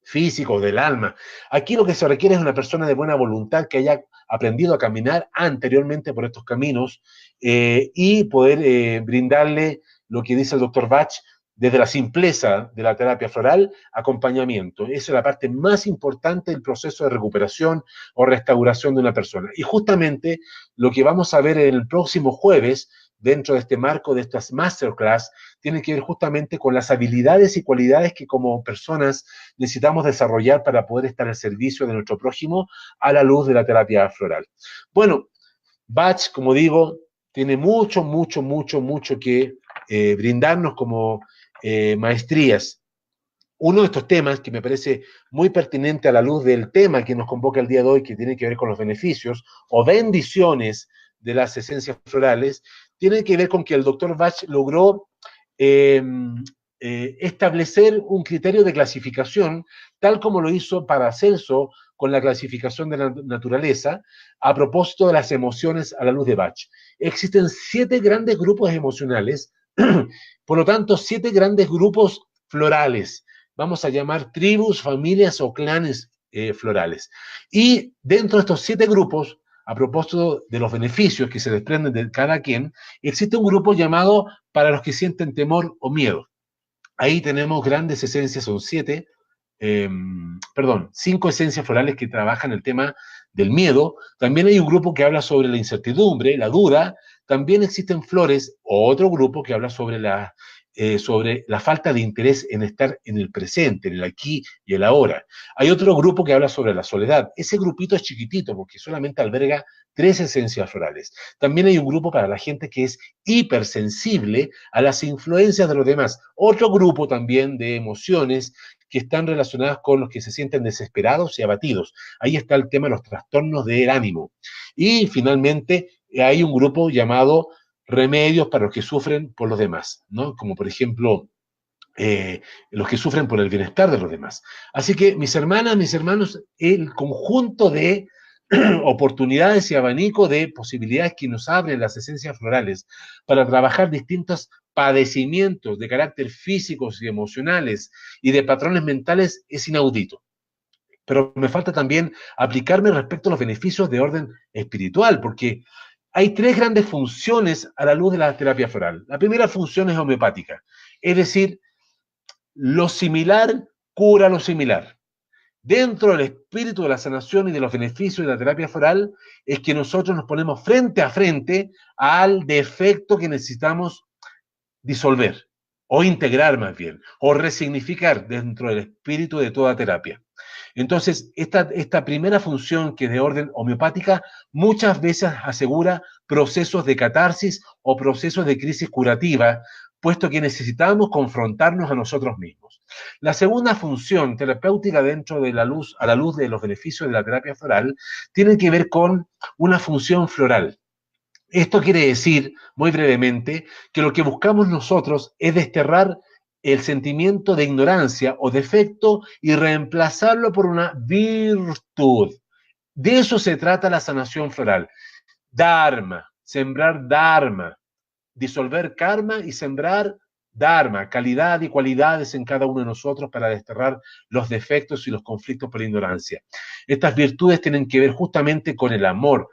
físicos, del alma. Aquí lo que se requiere es una persona de buena voluntad que haya aprendido a caminar anteriormente por estos caminos y poder brindarle lo que dice el doctor Bach, desde la simpleza de la terapia floral, acompañamiento. Esa es la parte más importante del proceso de recuperación o restauración de una persona. Y justamente lo que vamos a ver el próximo jueves, dentro de este marco de estas masterclass, tiene que ver justamente con las habilidades y cualidades que como personas necesitamos desarrollar para poder estar al servicio de nuestro prójimo a la luz de la terapia floral. Bueno, Bach, como digo, tiene mucho que brindarnos como maestrías. Uno de estos temas que me parece muy pertinente a la luz del tema que nos convoca el día de hoy, que tiene que ver con los beneficios o bendiciones de las esencias florales, tiene que ver con que el doctor Bach logró eh, establecer un criterio de clasificación, tal como lo hizo Paracelso con la clasificación de la naturaleza, a propósito de las emociones a la luz de Bach. Existen 7 grandes grupos emocionales, por lo tanto, 7 grandes grupos florales. Vamos a llamar tribus, familias o clanes florales. Y dentro de estos 7 grupos, a propósito de los beneficios que se desprenden de cada quien, existe un grupo llamado para los que sienten temor o miedo. Ahí tenemos grandes esencias, son 7, 5 esencias florales que trabajan el tema del miedo. También hay un grupo que habla sobre la incertidumbre, la duda. También existen flores, o otro grupo que habla sobre la falta de interés en estar en el presente, en el aquí y el ahora. Hay otro grupo que habla sobre la soledad. Ese grupito es chiquitito porque solamente alberga 3 esencias florales. También hay un grupo para la gente que es hipersensible a las influencias de los demás. Otro grupo también de emociones que están relacionadas con los que se sienten desesperados y abatidos. Ahí está el tema de los trastornos del ánimo. Y finalmente hay un grupo llamado remedios para los que sufren por los demás, ¿no? Como por ejemplo, los que sufren por el bienestar de los demás. Así que mis hermanas, mis hermanos, el conjunto de oportunidades y abanico de posibilidades que nos abren las esencias florales para trabajar distintos padecimientos de carácter físicos y emocionales y de patrones mentales es inaudito. Pero me falta también aplicarme respecto a los beneficios de orden espiritual, porque hay tres grandes funciones a la luz de la terapia floral. La primera función es homeopática, es decir, lo similar cura lo similar. Dentro del espíritu de la sanación y de los beneficios de la terapia floral es que nosotros nos ponemos frente a frente al defecto que necesitamos disolver, o integrar más bien, o resignificar dentro del espíritu de toda terapia. Entonces, esta primera función, que es de orden homeopática, muchas veces asegura procesos de catarsis o procesos de crisis curativa, puesto que necesitamos confrontarnos a nosotros mismos. La segunda función terapéutica dentro de a la luz de los beneficios de la terapia floral, tiene que ver con una función floral. Esto quiere decir, muy brevemente, que lo que buscamos nosotros es desterrar el sentimiento de ignorancia o defecto y reemplazarlo por una virtud. De eso se trata la sanación floral. Dharma, sembrar dharma, disolver karma y sembrar dharma, calidad y cualidades en cada uno de nosotros para desterrar los defectos y los conflictos por la ignorancia. Estas virtudes tienen que ver justamente con el amor.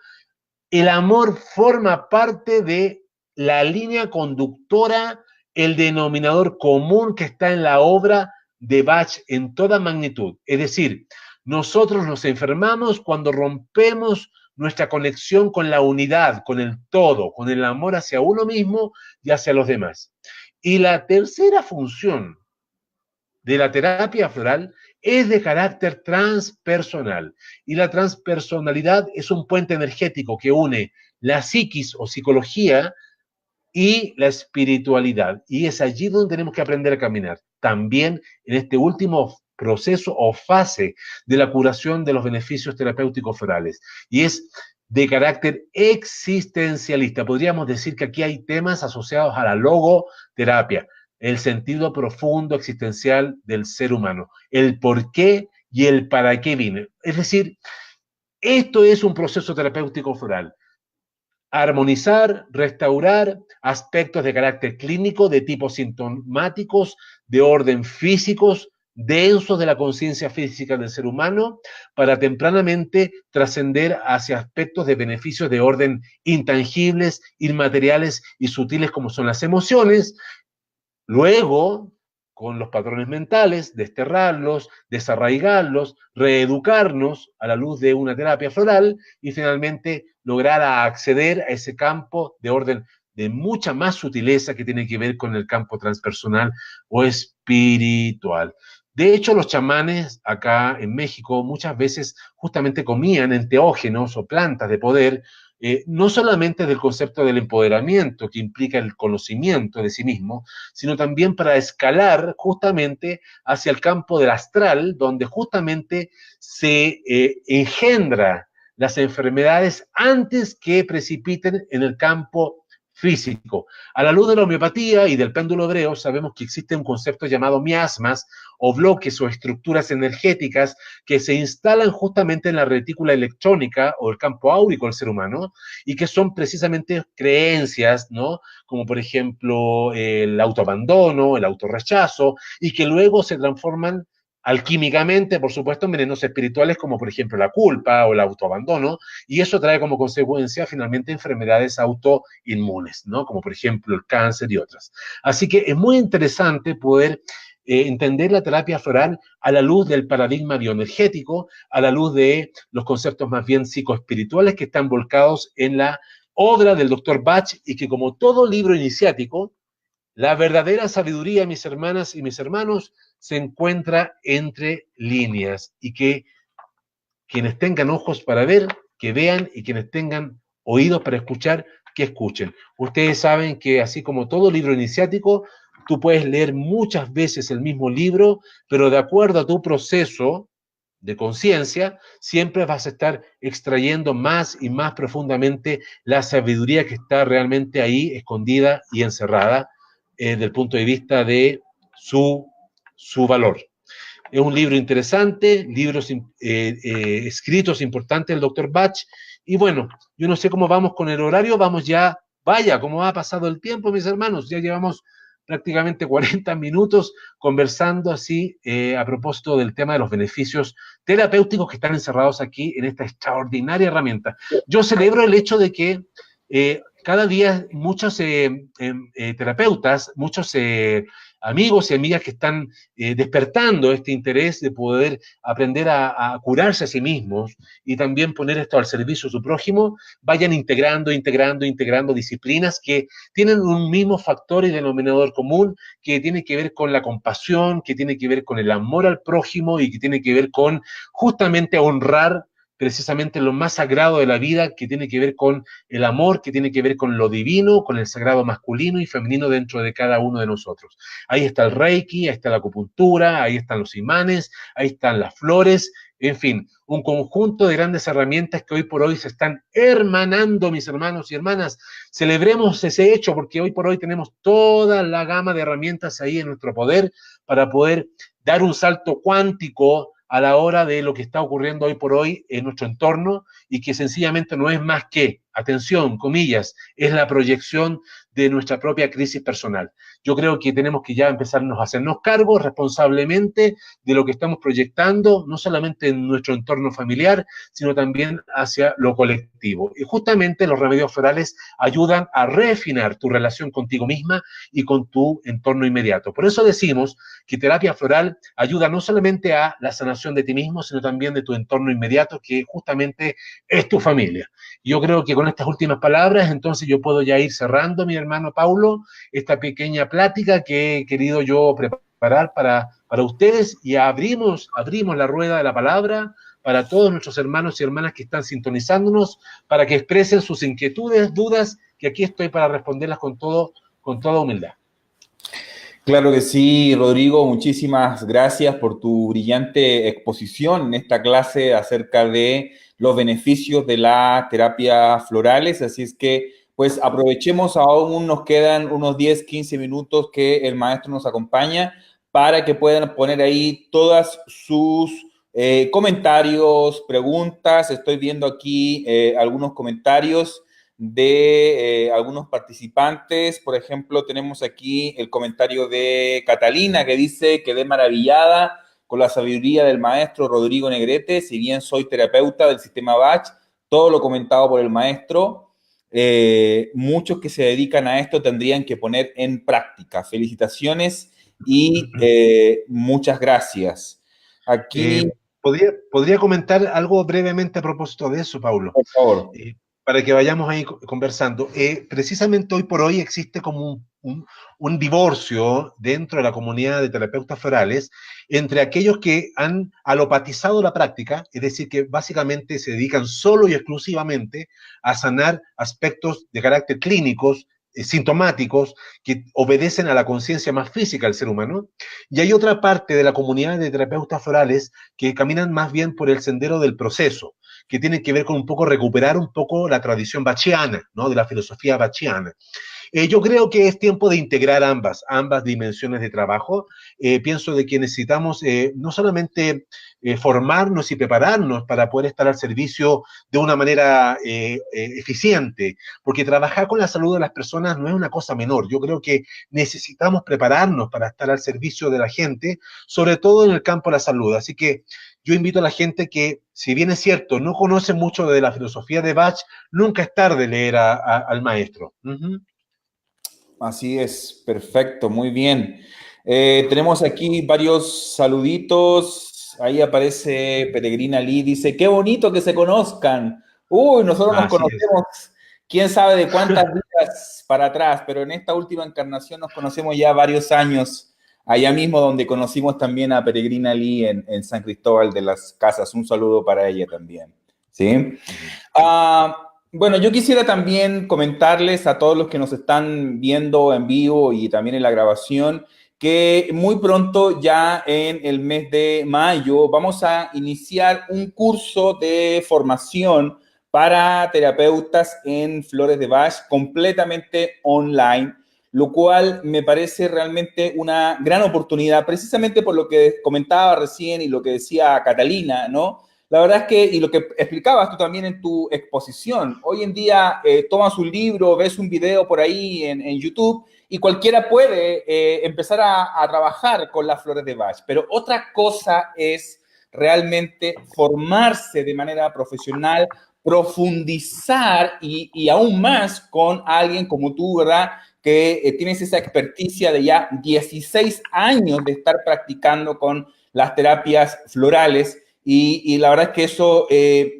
El amor forma parte de la línea conductora, el denominador común que está en la obra de Bach en toda magnitud. Es decir, nosotros nos enfermamos cuando rompemos nuestra conexión con la unidad, con el todo, con el amor hacia uno mismo y hacia los demás. Y la tercera función de la terapia floral es de carácter transpersonal. Y la transpersonalidad es un puente energético que une la psiquis o psicología y la espiritualidad. Y es allí donde tenemos que aprender a caminar. También en este último proceso o fase de la curación de los beneficios terapéuticos florales. Y es de carácter existencialista. Podríamos decir que aquí hay temas asociados a la logoterapia, el sentido profundo existencial del ser humano, el por qué y el para qué vine. Es decir, esto es un proceso terapéutico floral. Armonizar, restaurar aspectos de carácter clínico, de tipo sintomáticos, de orden físicos, densos de la conciencia física del ser humano, para tempranamente trascender hacia aspectos de beneficios de orden intangibles, inmateriales y sutiles como son las emociones. Luego, con los patrones mentales, desterrarlos, desarraigarlos, reeducarnos a la luz de una terapia floral y finalmente lograr acceder a ese campo de orden de mucha más sutileza que tiene que ver con el campo transpersonal o espiritual. De hecho, los chamanes acá en México muchas veces justamente comían enteógenos o plantas de poder, no solamente del concepto del empoderamiento que implica el conocimiento de sí mismo, sino también para escalar justamente hacia el campo del astral, donde justamente se engendra las enfermedades antes que precipiten en el campo físico. A la luz de la homeopatía y del péndulo hebreo, sabemos que existe un concepto llamado miasmas, o bloques o estructuras energéticas que se instalan justamente en la retícula electrónica o el campo áurico del ser humano y que son precisamente creencias, ¿no? Como por ejemplo el autoabandono, el autorrechazo, y que luego se transforman alquímicamente, por supuesto, en venenos espirituales como por ejemplo la culpa o el autoabandono, y eso trae como consecuencia finalmente enfermedades autoinmunes, ¿no? Como por ejemplo el cáncer y otras. Así que es muy interesante poder entender la terapia floral a la luz del paradigma bioenergético, a la luz de los conceptos más bien psicoespirituales que están volcados en la obra del doctor Bach y que como todo libro iniciático, la verdadera sabiduría, mis hermanas y mis hermanos, se encuentra entre líneas y que quienes tengan ojos para ver, que vean, y quienes tengan oídos para escuchar, que escuchen. Ustedes saben que así como todo libro iniciático, tú puedes leer muchas veces el mismo libro, pero de acuerdo a tu proceso de conciencia, siempre vas a estar extrayendo más y más profundamente la sabiduría que está realmente ahí escondida y encerrada desde el punto de vista de su valor. Es un libro interesante, libros escritos importantes del doctor Bach. Y bueno, yo no sé cómo vamos con el horario, vamos ya, vaya, cómo ha pasado el tiempo, mis hermanos. Ya llevamos prácticamente 40 minutos conversando así a propósito del tema de los beneficios terapéuticos que están encerrados aquí en esta extraordinaria herramienta. Yo celebro el hecho de que cada día muchos terapeutas, muchos amigos y amigas que están despertando este interés de poder aprender a curarse a sí mismos y también poner esto al servicio de su prójimo, vayan integrando disciplinas que tienen un mismo factor y denominador común, que tiene que ver con la compasión, que tiene que ver con el amor al prójimo y que tiene que ver con justamente honrar precisamente lo más sagrado de la vida, que tiene que ver con el amor, que tiene que ver con lo divino, con el sagrado masculino y femenino dentro de cada uno de nosotros. Ahí está el Reiki, ahí está la acupuntura, ahí están los imanes, ahí están las flores, en fin, un conjunto de grandes herramientas que hoy por hoy se están hermanando, mis hermanos y hermanas. Celebremos ese hecho porque hoy por hoy tenemos toda la gama de herramientas ahí en nuestro poder para poder dar un salto cuántico a la hora de lo que está ocurriendo hoy por hoy en nuestro entorno y que sencillamente no es más que, atención, comillas, es la proyección de nuestra propia crisis personal. Yo creo que tenemos que ya empezarnos a hacernos cargo responsablemente de lo que estamos proyectando, no solamente en nuestro entorno familiar, sino también hacia lo colectivo. Y justamente los remedios florales ayudan a refinar tu relación contigo misma y con tu entorno inmediato. Por eso decimos que terapia floral ayuda no solamente a la sanación de ti mismo, sino también de tu entorno inmediato, que justamente es tu familia. Yo creo que con estas últimas palabras, entonces yo puedo ya ir cerrando, mi hermano Paulo, esta pequeña plática que he querido yo preparar para ustedes y abrimos la rueda de la palabra para todos nuestros hermanos y hermanas que están sintonizándonos, para que expresen sus inquietudes, dudas, que aquí estoy para responderlas con toda humildad. Claro que sí, Rodrigo, muchísimas gracias por tu brillante exposición en esta clase acerca de los beneficios de las terapias florales. Así es que, pues aprovechemos, aún nos quedan unos 10, 15 minutos que el maestro nos acompaña para que puedan poner ahí todas sus comentarios, preguntas. Estoy viendo aquí algunos comentarios de algunos participantes. Por ejemplo, tenemos aquí el comentario de Catalina que dice: quedé maravillada con la sabiduría del maestro Rodrigo Negrete. Si bien soy terapeuta del sistema Bach, todo lo comentado por el maestro, muchos que se dedican a esto tendrían que poner en práctica. Felicitaciones y muchas gracias. Aquí, ¿Podría comentar algo brevemente a propósito de eso, Paulo? por favor. Para que vayamos ahí conversando. Precisamente hoy por hoy existe como un divorcio dentro de la comunidad de terapeutas florales entre aquellos que han alopatizado la práctica, es decir, que básicamente se dedican solo y exclusivamente a sanar aspectos de carácter clínicos, sintomáticos, que obedecen a la conciencia más física del ser humano, y hay otra parte de la comunidad de terapeutas florales que caminan más bien por el sendero del proceso, que tienen que ver con un poco recuperar un poco la tradición bachiana, ¿no? De la filosofía bachiana. Yo creo que es tiempo de integrar ambas dimensiones de trabajo. Pienso de que necesitamos no solamente formarnos y prepararnos para poder estar al servicio de una manera eficiente, porque trabajar con la salud de las personas no es una cosa menor. Yo creo que necesitamos prepararnos para estar al servicio de la gente, sobre todo en el campo de la salud. Así que yo invito a la gente que, si bien es cierto, no conoce mucho de la filosofía de Bach, nunca es tarde leer al maestro. Así es, perfecto, muy bien. Tenemos aquí varios saluditos. Ahí aparece Peregrina Lee, dice: qué bonito que se conozcan. Uy, nosotros nos Así es. conocemos, quién sabe de cuántas vidas para atrás, pero en esta última encarnación nos conocemos ya varios años, allá mismo donde conocimos también a Peregrina Lee en San Cristóbal de las Casas. Un saludo para ella también. ¿Sí? Bueno, yo quisiera también comentarles a todos los que nos están viendo en vivo y también en la grabación que muy pronto, ya en el mes de mayo, vamos a iniciar un curso de formación para terapeutas en flores de Bach completamente online. lo cual me parece realmente una gran oportunidad, precisamente por lo que comentaba recién y lo que decía Catalina, ¿no? La verdad es que, y lo que explicabas tú también en tu exposición, hoy en día tomas un libro, ves un video por ahí en YouTube y cualquiera puede empezar a trabajar con las flores de Bach, pero otra cosa es realmente formarse de manera profesional, profundizar y aún más con alguien como tú, ¿verdad? Que tienes esa experticia de ya 16 años de estar practicando con las terapias florales y la verdad es que eso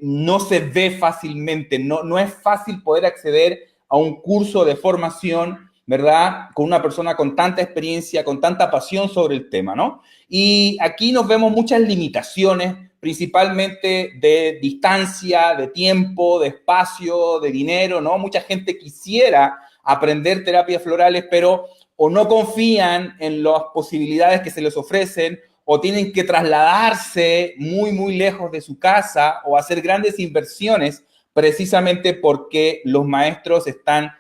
no se ve fácilmente, no es fácil poder acceder a un curso de formación, ¿verdad? Con una persona con tanta experiencia, con tanta pasión sobre el tema, ¿no? Y aquí nos vemos muchas limitaciones, principalmente de distancia, de tiempo, de espacio, de dinero, ¿no? Mucha gente quisiera aprender terapias florales, pero o no confían en las posibilidades que se les ofrecen, o tienen que trasladarse muy, muy lejos de su casa o hacer grandes inversiones precisamente porque los maestros están,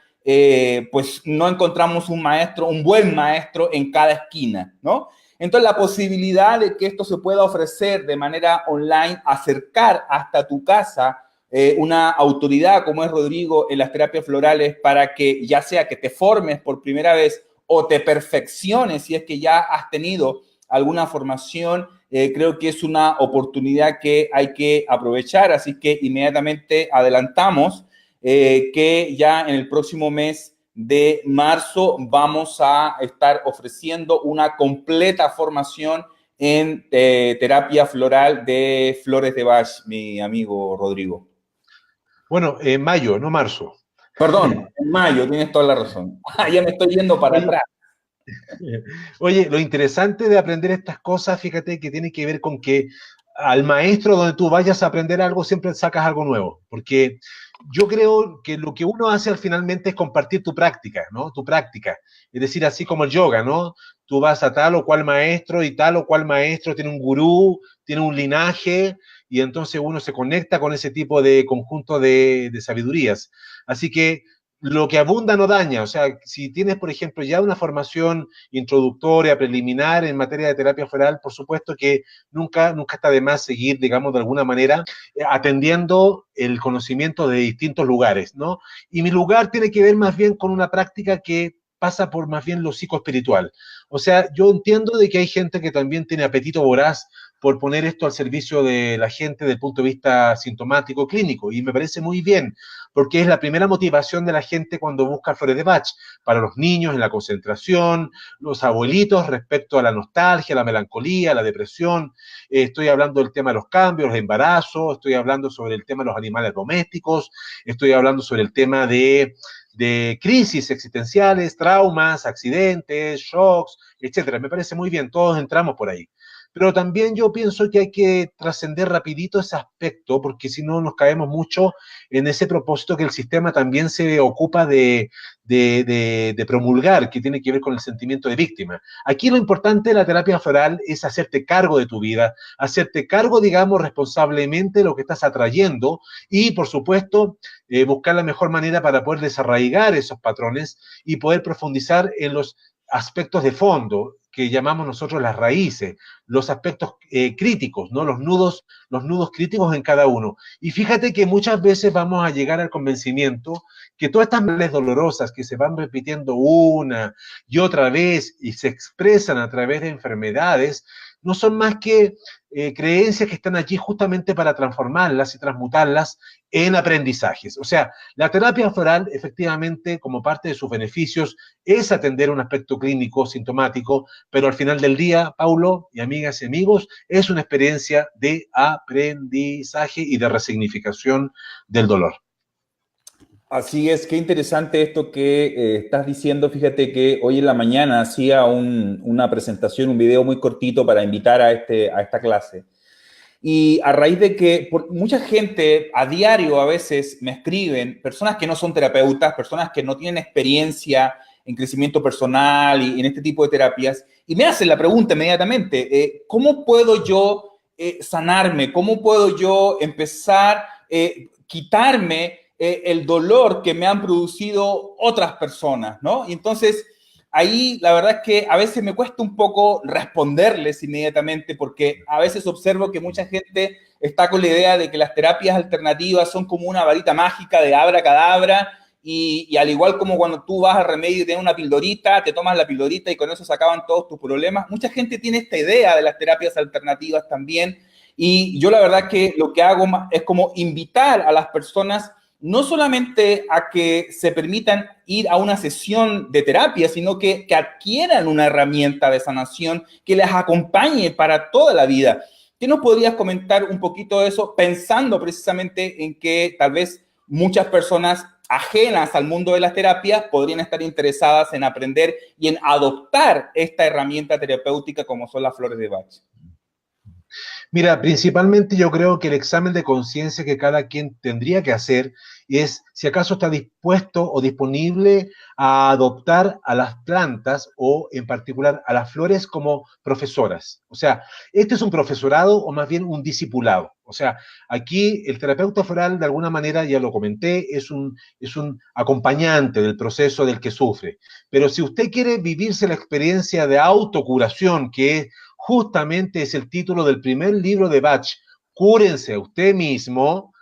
pues no encontramos un maestro, un buen maestro en cada esquina, ¿no? Entonces, la posibilidad de que esto se pueda ofrecer de manera online, acercar hasta tu casa una autoridad como es Rodrigo en las terapias florales para que ya sea que te formes por primera vez o te perfecciones si es que ya has tenido alguna formación, creo que es una oportunidad que hay que aprovechar, así que inmediatamente adelantamos que ya en el próximo mes de marzo vamos a estar ofreciendo una completa formación en terapia floral de flores de Bach, mi amigo Rodrigo. Bueno, en mayo, no marzo. Perdón, en mayo, tienes toda la razón. Ya me estoy yendo para Oye, atrás. oye, lo interesante de aprender estas cosas, fíjate que tiene que ver con que al maestro donde tú vayas a aprender algo, siempre sacas algo nuevo, porque yo creo que lo que uno hace al finalmente es compartir tu práctica, ¿no? Tu práctica. Es decir, así como el yoga, ¿no? Tú vas a tal o cual maestro y tal o cual maestro tiene un gurú, tiene un linaje, y entonces uno se conecta con ese tipo de conjunto de sabidurías. Así que lo que abunda no daña, o sea, si tienes, por ejemplo, ya una formación introductoria, preliminar en materia de terapia floral, por supuesto que nunca está de más seguir, digamos, de alguna manera, atendiendo el conocimiento de distintos lugares, ¿no? Y mi lugar tiene que ver más bien con una práctica que pasa por más bien lo psicoespiritual. O sea, yo entiendo de que hay gente que también tiene apetito voraz por poner esto al servicio de la gente desde el punto de vista sintomático, clínico, y me parece muy bien, porque es la primera motivación de la gente cuando busca flores de Bach, para los niños en la concentración, los abuelitos respecto a la nostalgia, la melancolía, la depresión, estoy hablando del tema de los cambios, los embarazos, estoy hablando sobre el tema de los animales domésticos, estoy hablando sobre el tema de crisis existenciales, traumas, accidentes, shocks, etcétera. Me parece muy bien, todos entramos por ahí. Pero también yo pienso que hay que trascender rapidito ese aspecto, porque si no nos caemos mucho en ese propósito que el sistema también se ocupa de promulgar, que tiene que ver con el sentimiento de víctima. Aquí lo importante de la terapia floral es hacerte cargo de tu vida, hacerte cargo, digamos, responsablemente de lo que estás atrayendo y, por supuesto, buscar la mejor manera para poder desarraigar esos patrones y poder profundizar en los aspectos de fondo que llamamos nosotros las raíces, los aspectos críticos, ¿no? Los nudos críticos en cada uno. Y fíjate que muchas veces vamos a llegar al convencimiento que todas estas males dolorosas que se van repitiendo una y otra vez y se expresan a través de enfermedades, no son más que creencias que están allí justamente para transformarlas y transmutarlas en aprendizajes. O sea, la terapia floral, efectivamente, como parte de sus beneficios, es atender un aspecto clínico, sintomático, pero al final del día, Paulo y amigas y amigos, es una experiencia de aprendizaje y de resignificación del dolor. Así es, qué interesante esto que estás diciendo. Fíjate que hoy en la mañana hacía una presentación, un video muy cortito para invitar a esta clase. Y a raíz de que mucha gente a diario a veces me escriben, personas que no son terapeutas, personas que no tienen experiencia en crecimiento personal y en este tipo de terapias, y me hacen la pregunta inmediatamente, ¿cómo puedo yo sanarme? ¿Cómo puedo yo empezar a quitarme el dolor que me han producido otras personas, ¿no? Y entonces ahí la verdad es que a veces me cuesta un poco responderles inmediatamente porque a veces observo que mucha gente está con la idea de que las terapias alternativas son como una varita mágica de abracadabra y al igual como cuando tú vas al remedio y tienes una pildorita, te tomas la pildorita y con eso se acaban todos tus problemas. Mucha gente tiene esta idea de las terapias alternativas también y yo la verdad que lo que hago es como invitar a las personas no solamente a que se permitan ir a una sesión de terapia, sino que adquieran una herramienta de sanación que les acompañe para toda la vida. ¿Qué nos podrías comentar un poquito de eso, pensando precisamente en que tal vez muchas personas ajenas al mundo de las terapias podrían estar interesadas en aprender y en adoptar esta herramienta terapéutica como son las flores de Bach? Mira, principalmente yo creo que el examen de conciencia que cada quien tendría que hacer es si acaso está dispuesto o disponible a adoptar a las plantas o en particular a las flores como profesoras. O sea, este es un profesorado o más bien un discipulado. O sea, aquí el terapeuta floral de alguna manera, ya lo comenté, es un acompañante del proceso del que sufre. Pero si usted quiere vivirse la experiencia de autocuración, que es justamente es el título del primer libro de Bach, Cúrense a usted mismo,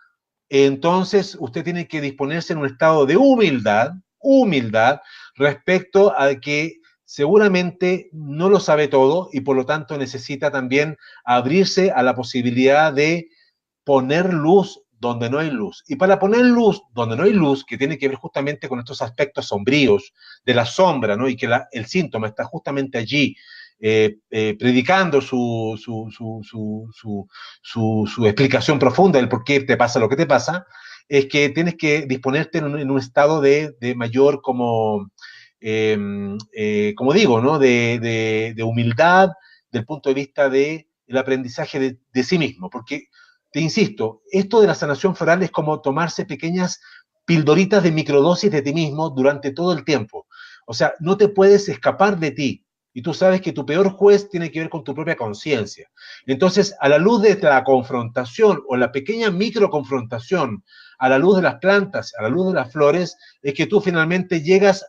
entonces usted tiene que disponerse en un estado de humildad respecto a que seguramente no lo sabe todo y por lo tanto necesita también abrirse a la posibilidad de poner luz donde no hay luz. Y para poner luz donde no hay luz, que tiene que ver justamente con estos aspectos sombríos de la sombra, ¿no? Y que el síntoma está justamente allí, predicando su explicación profunda del por qué te pasa lo que te pasa, es que tienes que disponerte en un estado de mayor como digo, ¿no? De humildad del punto de vista del aprendizaje de sí mismo, porque te insisto, esto de la sanación floral es como tomarse pequeñas pildoritas de microdosis de ti mismo durante todo el tiempo. O sea, no te puedes escapar de ti. Y tú sabes que tu peor juez tiene que ver con tu propia conciencia. Entonces, a la luz de la confrontación o la pequeña microconfrontación, a la luz de las plantas, a la luz de las flores, es que tú finalmente llegas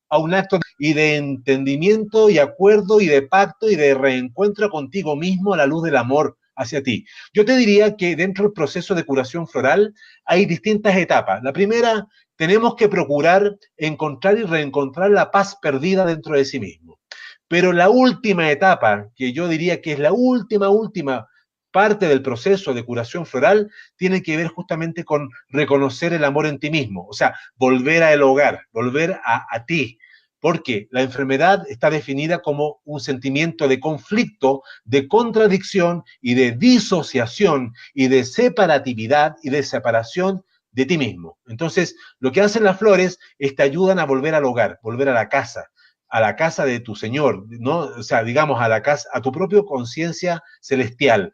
a un acto y de entendimiento y acuerdo y de pacto y de reencuentro contigo mismo a la luz del amor hacia ti. Yo te diría que dentro del proceso de curación floral hay distintas etapas. La primera, tenemos que procurar encontrar y reencontrar la paz perdida dentro de sí mismo. Pero la última etapa, que yo diría que es la última parte del proceso de curación floral, tiene que ver justamente con reconocer el amor en ti mismo, o sea, volver al hogar, volver a ti, porque la enfermedad está definida como un sentimiento de conflicto, de contradicción y de disociación y de separatividad y de separación de ti mismo. Entonces, lo que hacen las flores es te ayudan a volver al hogar, volver a la casa de tu Señor, ¿no? O sea, digamos, a la casa, a tu propia conciencia celestial,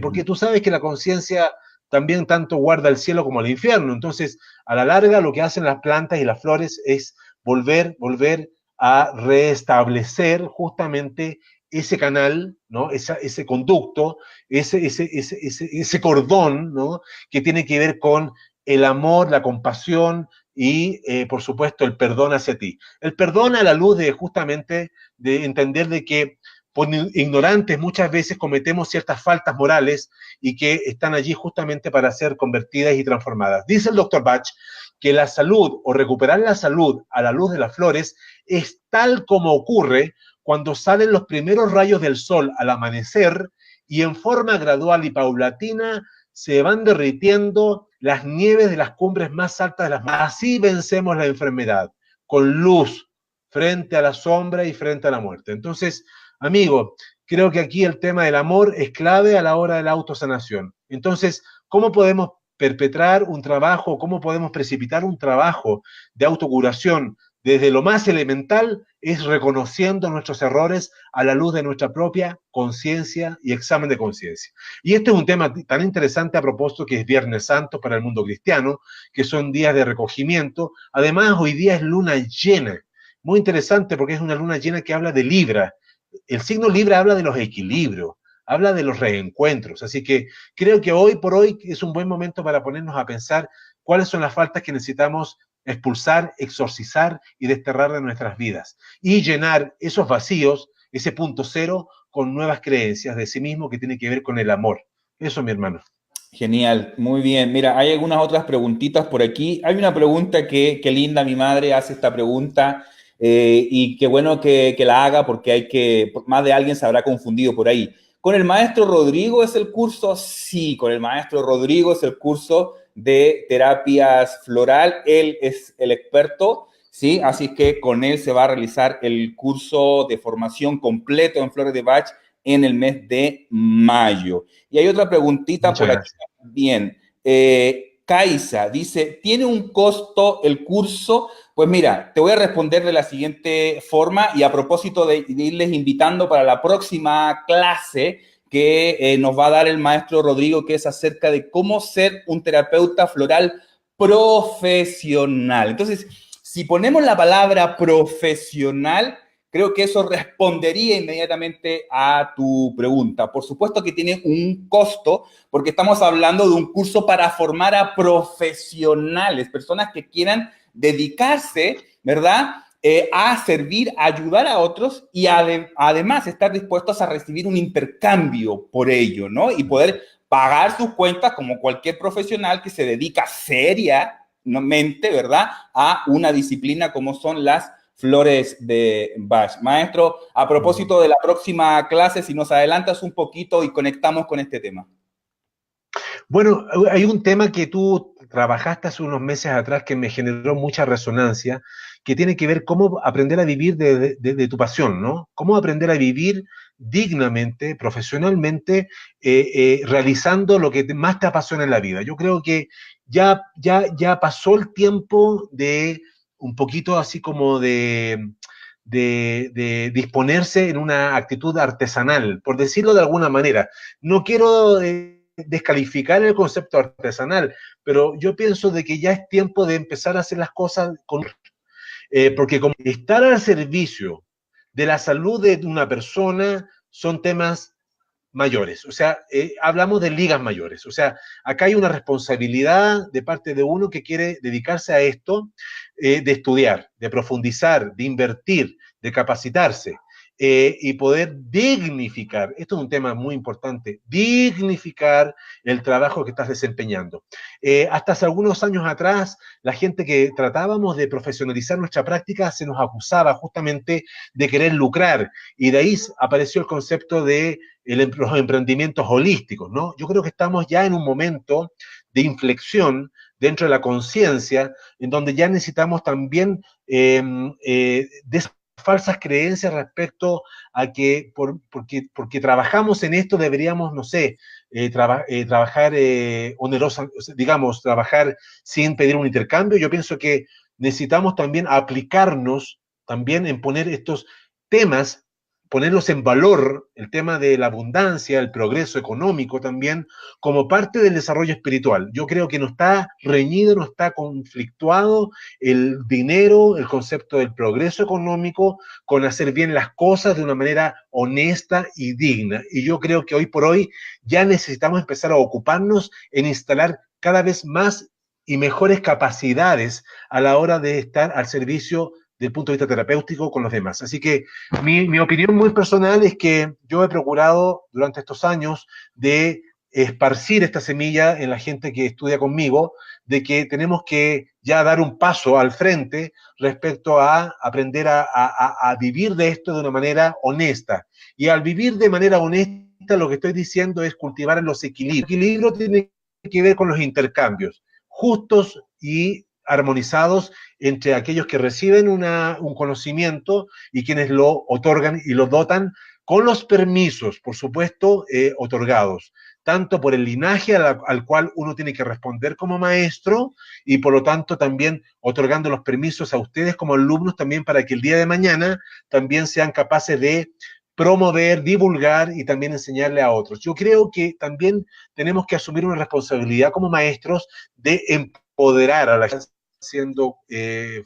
porque tú sabes que la conciencia también tanto guarda el cielo como el infierno. Entonces, a la larga, lo que hacen las plantas y las flores es volver a restablecer justamente ese canal, ¿no? Ese conducto, ese cordón, ¿no? Que tiene que ver con el amor, la compasión y, por supuesto, el perdón hacia ti. El perdón a la luz de justamente de entender de que por ignorantes muchas veces cometemos ciertas faltas morales y que están allí justamente para ser convertidas y transformadas. Dice el doctor Bach que la salud o recuperar la salud a la luz de las flores es tal como ocurre cuando salen los primeros rayos del sol al amanecer y en forma gradual y paulatina se van derritiendo las nieves de las cumbres más altas de las montañas. Así vencemos la enfermedad, con luz, frente a la sombra y frente a la muerte. Entonces, amigo, creo que aquí el tema del amor es clave a la hora de la autosanación. Entonces, ¿cómo podemos perpetrar un trabajo, cómo podemos precipitar un trabajo de autocuración desde lo más elemental? Es reconociendo nuestros errores a la luz de nuestra propia conciencia y examen de conciencia. Y este es un tema tan interesante a propósito que es Viernes Santo para el mundo cristiano, que son días de recogimiento. Además, hoy día es luna llena. Muy interesante porque es una luna llena que habla de Libra. El signo Libra habla de los equilibrios, habla de los reencuentros. Así que creo que hoy por hoy es un buen momento para ponernos a pensar cuáles son las faltas que necesitamos expulsar, exorcizar y desterrar de nuestras vidas. Y llenar esos vacíos, ese punto cero, con nuevas creencias de sí mismo que tiene que ver con el amor. Eso, mi hermano. Genial, muy bien. Mira, hay algunas otras preguntitas por aquí. Hay una pregunta que linda, mi madre hace esta pregunta y qué bueno que la haga porque hay que, más de alguien se habrá confundido por ahí. ¿Con el maestro Rodrigo es el curso? Sí, con el maestro Rodrigo es el curso de terapias floral. Él es el experto, ¿sí? Así que con él se va a realizar el curso de formación completo en flores de Bach en el mes de mayo. Y hay otra preguntita Muchas por aquí. gracias. Bien. Kaisa dice, ¿tiene un costo el curso? Pues mira, te voy a responder de la siguiente forma y a propósito de irles invitando para la próxima clase que nos va a dar el maestro Rodrigo, que es acerca de cómo ser un terapeuta floral profesional. Entonces, si ponemos la palabra profesional, creo que eso respondería inmediatamente a tu pregunta. Por supuesto que tiene un costo, porque estamos hablando de un curso para formar a profesionales, personas que quieran dedicarse, ¿verdad? A servir, a ayudar a otros y además estar dispuestos a recibir un intercambio por ello, ¿no? Y poder pagar sus cuentas como cualquier profesional que se dedica seriamente, ¿verdad? A una disciplina como son las flores de Bach. Maestro, a propósito de la próxima clase, si nos adelantas un poquito y conectamos con este tema. Bueno, hay un tema que tú trabajaste hace unos meses atrás que me generó mucha resonancia, que tiene que ver cómo aprender a vivir de tu pasión, ¿no? Cómo aprender a vivir dignamente, profesionalmente, realizando lo que más te apasiona en la vida. Yo creo que ya pasó el tiempo de un poquito así como de disponerse en una actitud artesanal, por decirlo de alguna manera. No quiero descalificar el concepto artesanal, pero yo pienso de que ya es tiempo de empezar a hacer las cosas porque como estar al servicio de la salud de una persona son temas mayores, o sea, hablamos de ligas mayores, o sea, acá hay una responsabilidad de parte de uno que quiere dedicarse a esto, de estudiar, de profundizar, de invertir, de capacitarse. Y poder dignificar, esto es un tema muy importante, dignificar el trabajo que estás desempeñando. Hasta hace algunos años atrás, la gente que tratábamos de profesionalizar nuestra práctica se nos acusaba justamente de querer lucrar, y de ahí apareció el concepto de los emprendimientos holísticos, ¿no? Yo creo que estamos ya en un momento de inflexión dentro de la conciencia, en donde ya necesitamos también de falsas creencias respecto a que porque trabajamos en esto deberíamos, no sé, trabajar onerosa, digamos, trabajar sin pedir un intercambio. Yo pienso que necesitamos también aplicarnos también en poner estos temas, ponerlos en valor, el tema de la abundancia, el progreso económico también, como parte del desarrollo espiritual. Yo creo que no está reñido, no está conflictuado el dinero, el concepto del progreso económico, con hacer bien las cosas de una manera honesta y digna. Y yo creo que hoy por hoy ya necesitamos empezar a ocuparnos en instalar cada vez más y mejores capacidades a la hora de estar al servicio del punto de vista terapéutico con los demás. Así que mi opinión muy personal es que yo he procurado durante estos años de esparcir esta semilla en la gente que estudia conmigo, de que tenemos que ya dar un paso al frente respecto a aprender a vivir de esto de una manera honesta. Y al vivir de manera honesta, lo que estoy diciendo es cultivar los equilibrios. El equilibrio tiene que ver con los intercambios justos y armonizados entre aquellos que reciben un conocimiento y quienes lo otorgan y lo dotan con los permisos, por supuesto, otorgados, tanto por el linaje al cual uno tiene que responder como maestro y por lo tanto también otorgando los permisos a ustedes como alumnos también para que el día de mañana también sean capaces de promover, divulgar y también enseñarle a otros. Yo creo que también tenemos que asumir una responsabilidad como maestros de empoderar a la gente siendo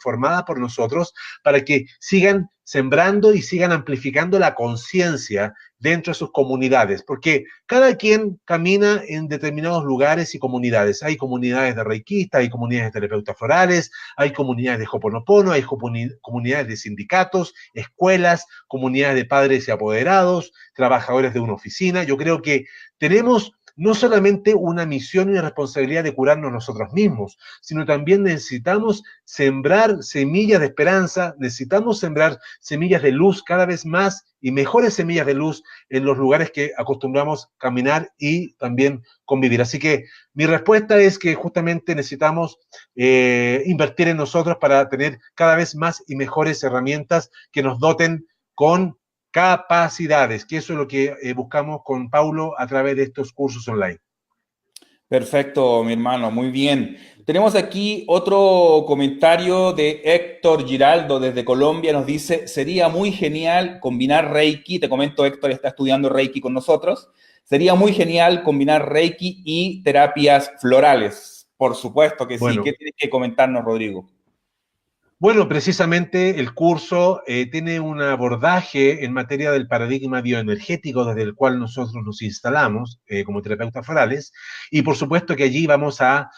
formadas por nosotros para que sigan sembrando y sigan amplificando la conciencia dentro de sus comunidades, porque cada quien camina en determinados lugares y comunidades. Hay comunidades de reikistas, hay comunidades de terapeutas florales, hay comunidades de Hoponopono, hay comunidades de sindicatos, escuelas, comunidades de padres y apoderados, trabajadores de una oficina. Yo creo que tenemos no solamente una misión y una responsabilidad de curarnos nosotros mismos, sino también necesitamos sembrar semillas de esperanza, necesitamos sembrar semillas de luz cada vez más y mejores semillas de luz en los lugares que acostumbramos caminar y también convivir. Así que mi respuesta es que justamente necesitamos invertir en nosotros para tener cada vez más y mejores herramientas que nos doten con capacidades, que eso es lo que buscamos con Paulo a través de estos cursos online. Perfecto, mi hermano, muy bien. Tenemos aquí otro comentario de Héctor Giraldo desde Colombia. Nos dice, sería muy genial combinar Reiki. Te comento, Héctor está estudiando Reiki con nosotros. Sería muy genial combinar Reiki y terapias florales. Por supuesto que sí. ¿Qué Bueno, tienes que comentarnos, Rodrigo? Bueno, precisamente el curso tiene un abordaje en materia del paradigma bioenergético desde el cual nosotros nos instalamos como terapeutas florales y por supuesto que allí vamos a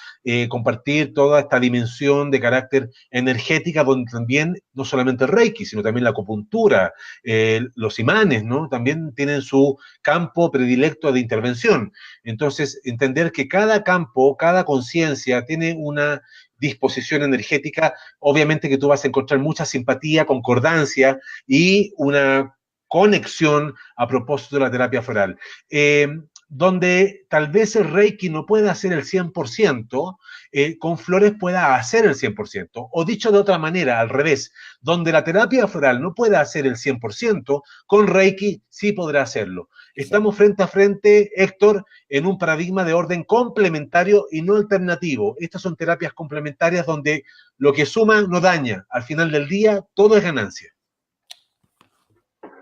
compartir toda esta dimensión de carácter energética donde también no solamente el Reiki, sino también la acupuntura, los imanes, ¿no? También tienen su campo predilecto de intervención. Entonces, entender que cada campo, cada conciencia tiene una disposición energética, obviamente que tú vas a encontrar mucha simpatía, concordancia y una conexión a propósito de la terapia floral. Donde tal vez el Reiki no pueda hacer el 100%, con flores pueda hacer el 100%. O dicho de otra manera, al revés, donde la terapia floral no pueda hacer el 100%, con Reiki sí podrá hacerlo. Estamos frente a frente, Héctor, en un paradigma de orden complementario y no alternativo. Estas son terapias complementarias donde lo que suma no daña. Al final del día, todo es ganancia.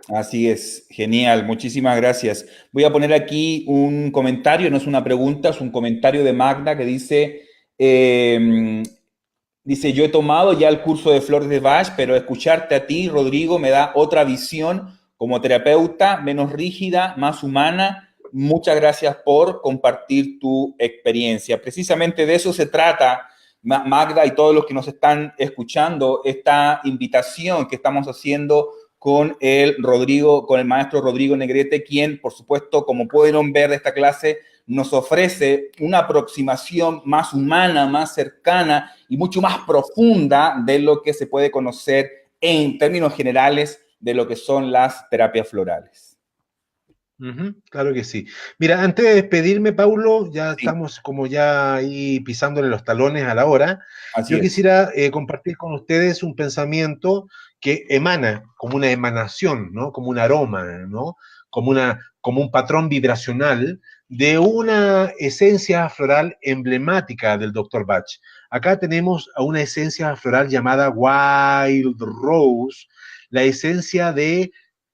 Así es, genial, muchísimas gracias. Voy a poner aquí un comentario, no es una pregunta, es un comentario de Magda que dice, dice, yo he tomado ya el curso de Flores de Bach, pero escucharte a ti, Rodrigo, me da otra visión como terapeuta, menos rígida, más humana. Muchas gracias por compartir tu experiencia. Precisamente de eso se trata, Magda y todos los que nos están escuchando, esta invitación que estamos haciendo con con el maestro Rodrigo Negrete, quien, por supuesto, como pudieron ver de esta clase, nos ofrece una aproximación más humana, más cercana y mucho más profunda de lo que se puede conocer en términos generales de lo que son las terapias florales. Claro que sí. Mira, antes de despedirme, Paulo, ya Sí, estamos como ya ahí pisándole los talones a la hora. así Yo es. quisiera compartir con ustedes un pensamiento que emana como una emanación, ¿no? Como un aroma, ¿no? Como un patrón vibracional de una esencia floral emblemática del Dr. Bach. Acá tenemos a una esencia floral llamada Wild Rose, la esencia de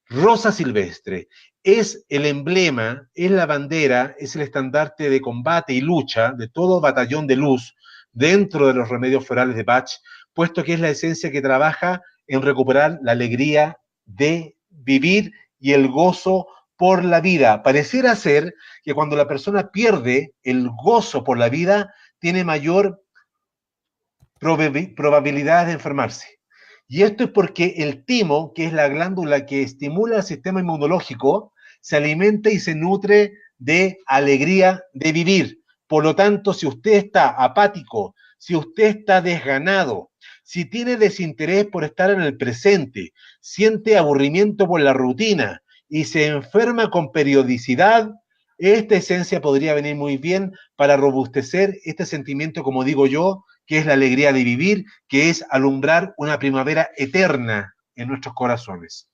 rosa silvestre. Es el emblema, es la bandera, es el estandarte de combate y lucha de todo batallón de luz dentro de los remedios florales de Bach, puesto que es la esencia que trabaja en recuperar la alegría de vivir y el gozo por la vida. Pareciera ser que cuando la persona pierde el gozo por la vida, tiene mayor probabilidades de enfermarse. Y esto es porque el timo, que es la glándula que estimula el sistema inmunológico, se alimenta y se nutre de alegría de vivir. Por lo tanto, si usted está apático, si usted está desganado, si tiene desinterés por estar en el presente, siente aburrimiento por la rutina y se enferma con periodicidad, esta esencia podría venir muy bien para robustecer este sentimiento, como digo yo, que es la alegría de vivir, que es alumbrar una primavera eterna en nuestros corazones.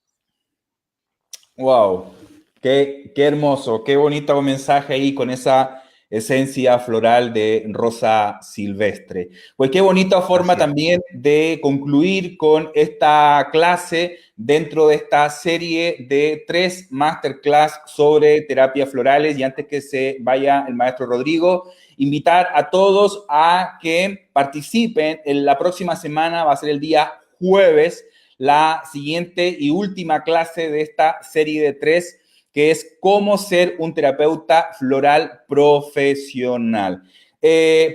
Wow, qué hermoso, qué bonito mensaje ahí con esa esencia floral de rosa silvestre. Pues qué bonita forma Así es. también de concluir con esta clase dentro de esta serie de 3 masterclass sobre terapias florales. Y antes que se vaya el maestro Rodrigo, invitar a todos a que participen. En la próxima semana va a ser el día jueves, la siguiente y última clase de esta serie de 3, que es cómo ser un terapeuta floral profesional.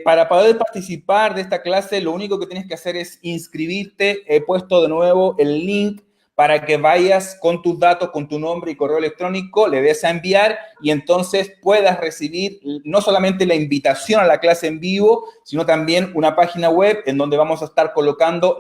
Para poder participar de esta clase, lo único que tienes que hacer es inscribirte. He puesto de nuevo el link para que vayas con tus datos, con tu nombre y correo electrónico, le des a enviar y entonces puedas recibir no solamente la invitación a la clase en vivo, sino también una página web en donde vamos a estar colocando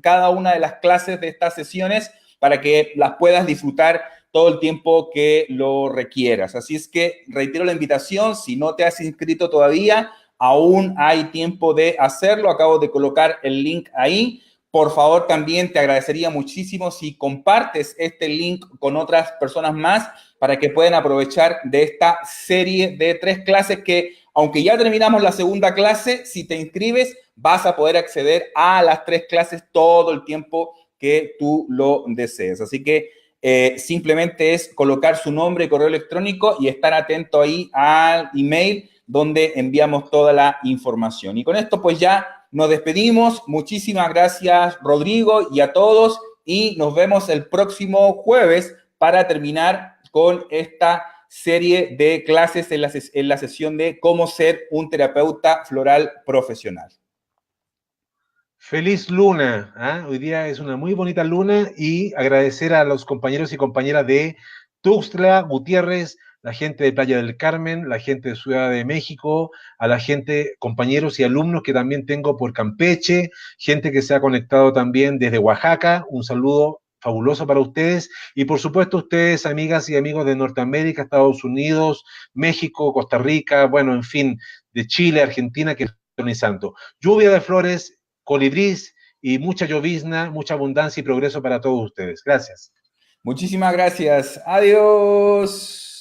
cada una de las clases de estas sesiones para que las puedas disfrutar todo el tiempo que lo requieras. Así es que reitero la invitación, si no te has inscrito todavía, aún hay tiempo de hacerlo. Acabo de colocar el link ahí. Por favor, también te agradecería muchísimo si compartes este link con otras personas más para que puedan aprovechar de esta serie de 3 clases que, aunque ya terminamos la segunda clase, si te inscribes, vas a poder acceder a las 3 clases todo el tiempo que tú lo desees. Así que simplemente es colocar su nombre y correo electrónico y estar atento ahí al email donde enviamos toda la información. Y con esto pues ya nos despedimos. Muchísimas gracias, Rodrigo, y a todos, y nos vemos el próximo jueves para terminar con esta serie de clases en la sesión de cómo ser un terapeuta floral profesional. Feliz luna, ¿ah? Hoy día es una muy bonita luna y agradecer a los compañeros y compañeras de Tuxtla Gutiérrez, la gente de Playa del Carmen, la gente de Ciudad de México, a la gente, compañeros y alumnos que también tengo por Campeche, gente que se ha conectado también desde Oaxaca, un saludo fabuloso para ustedes y por supuesto ustedes, amigas y amigos de Norteamérica, Estados Unidos, México, Costa Rica, bueno, en fin, de Chile, Argentina, que y santo. Lluvia de flores, colibrís y mucha llovizna, mucha abundancia y progreso para todos ustedes. Gracias. Muchísimas gracias. Adiós.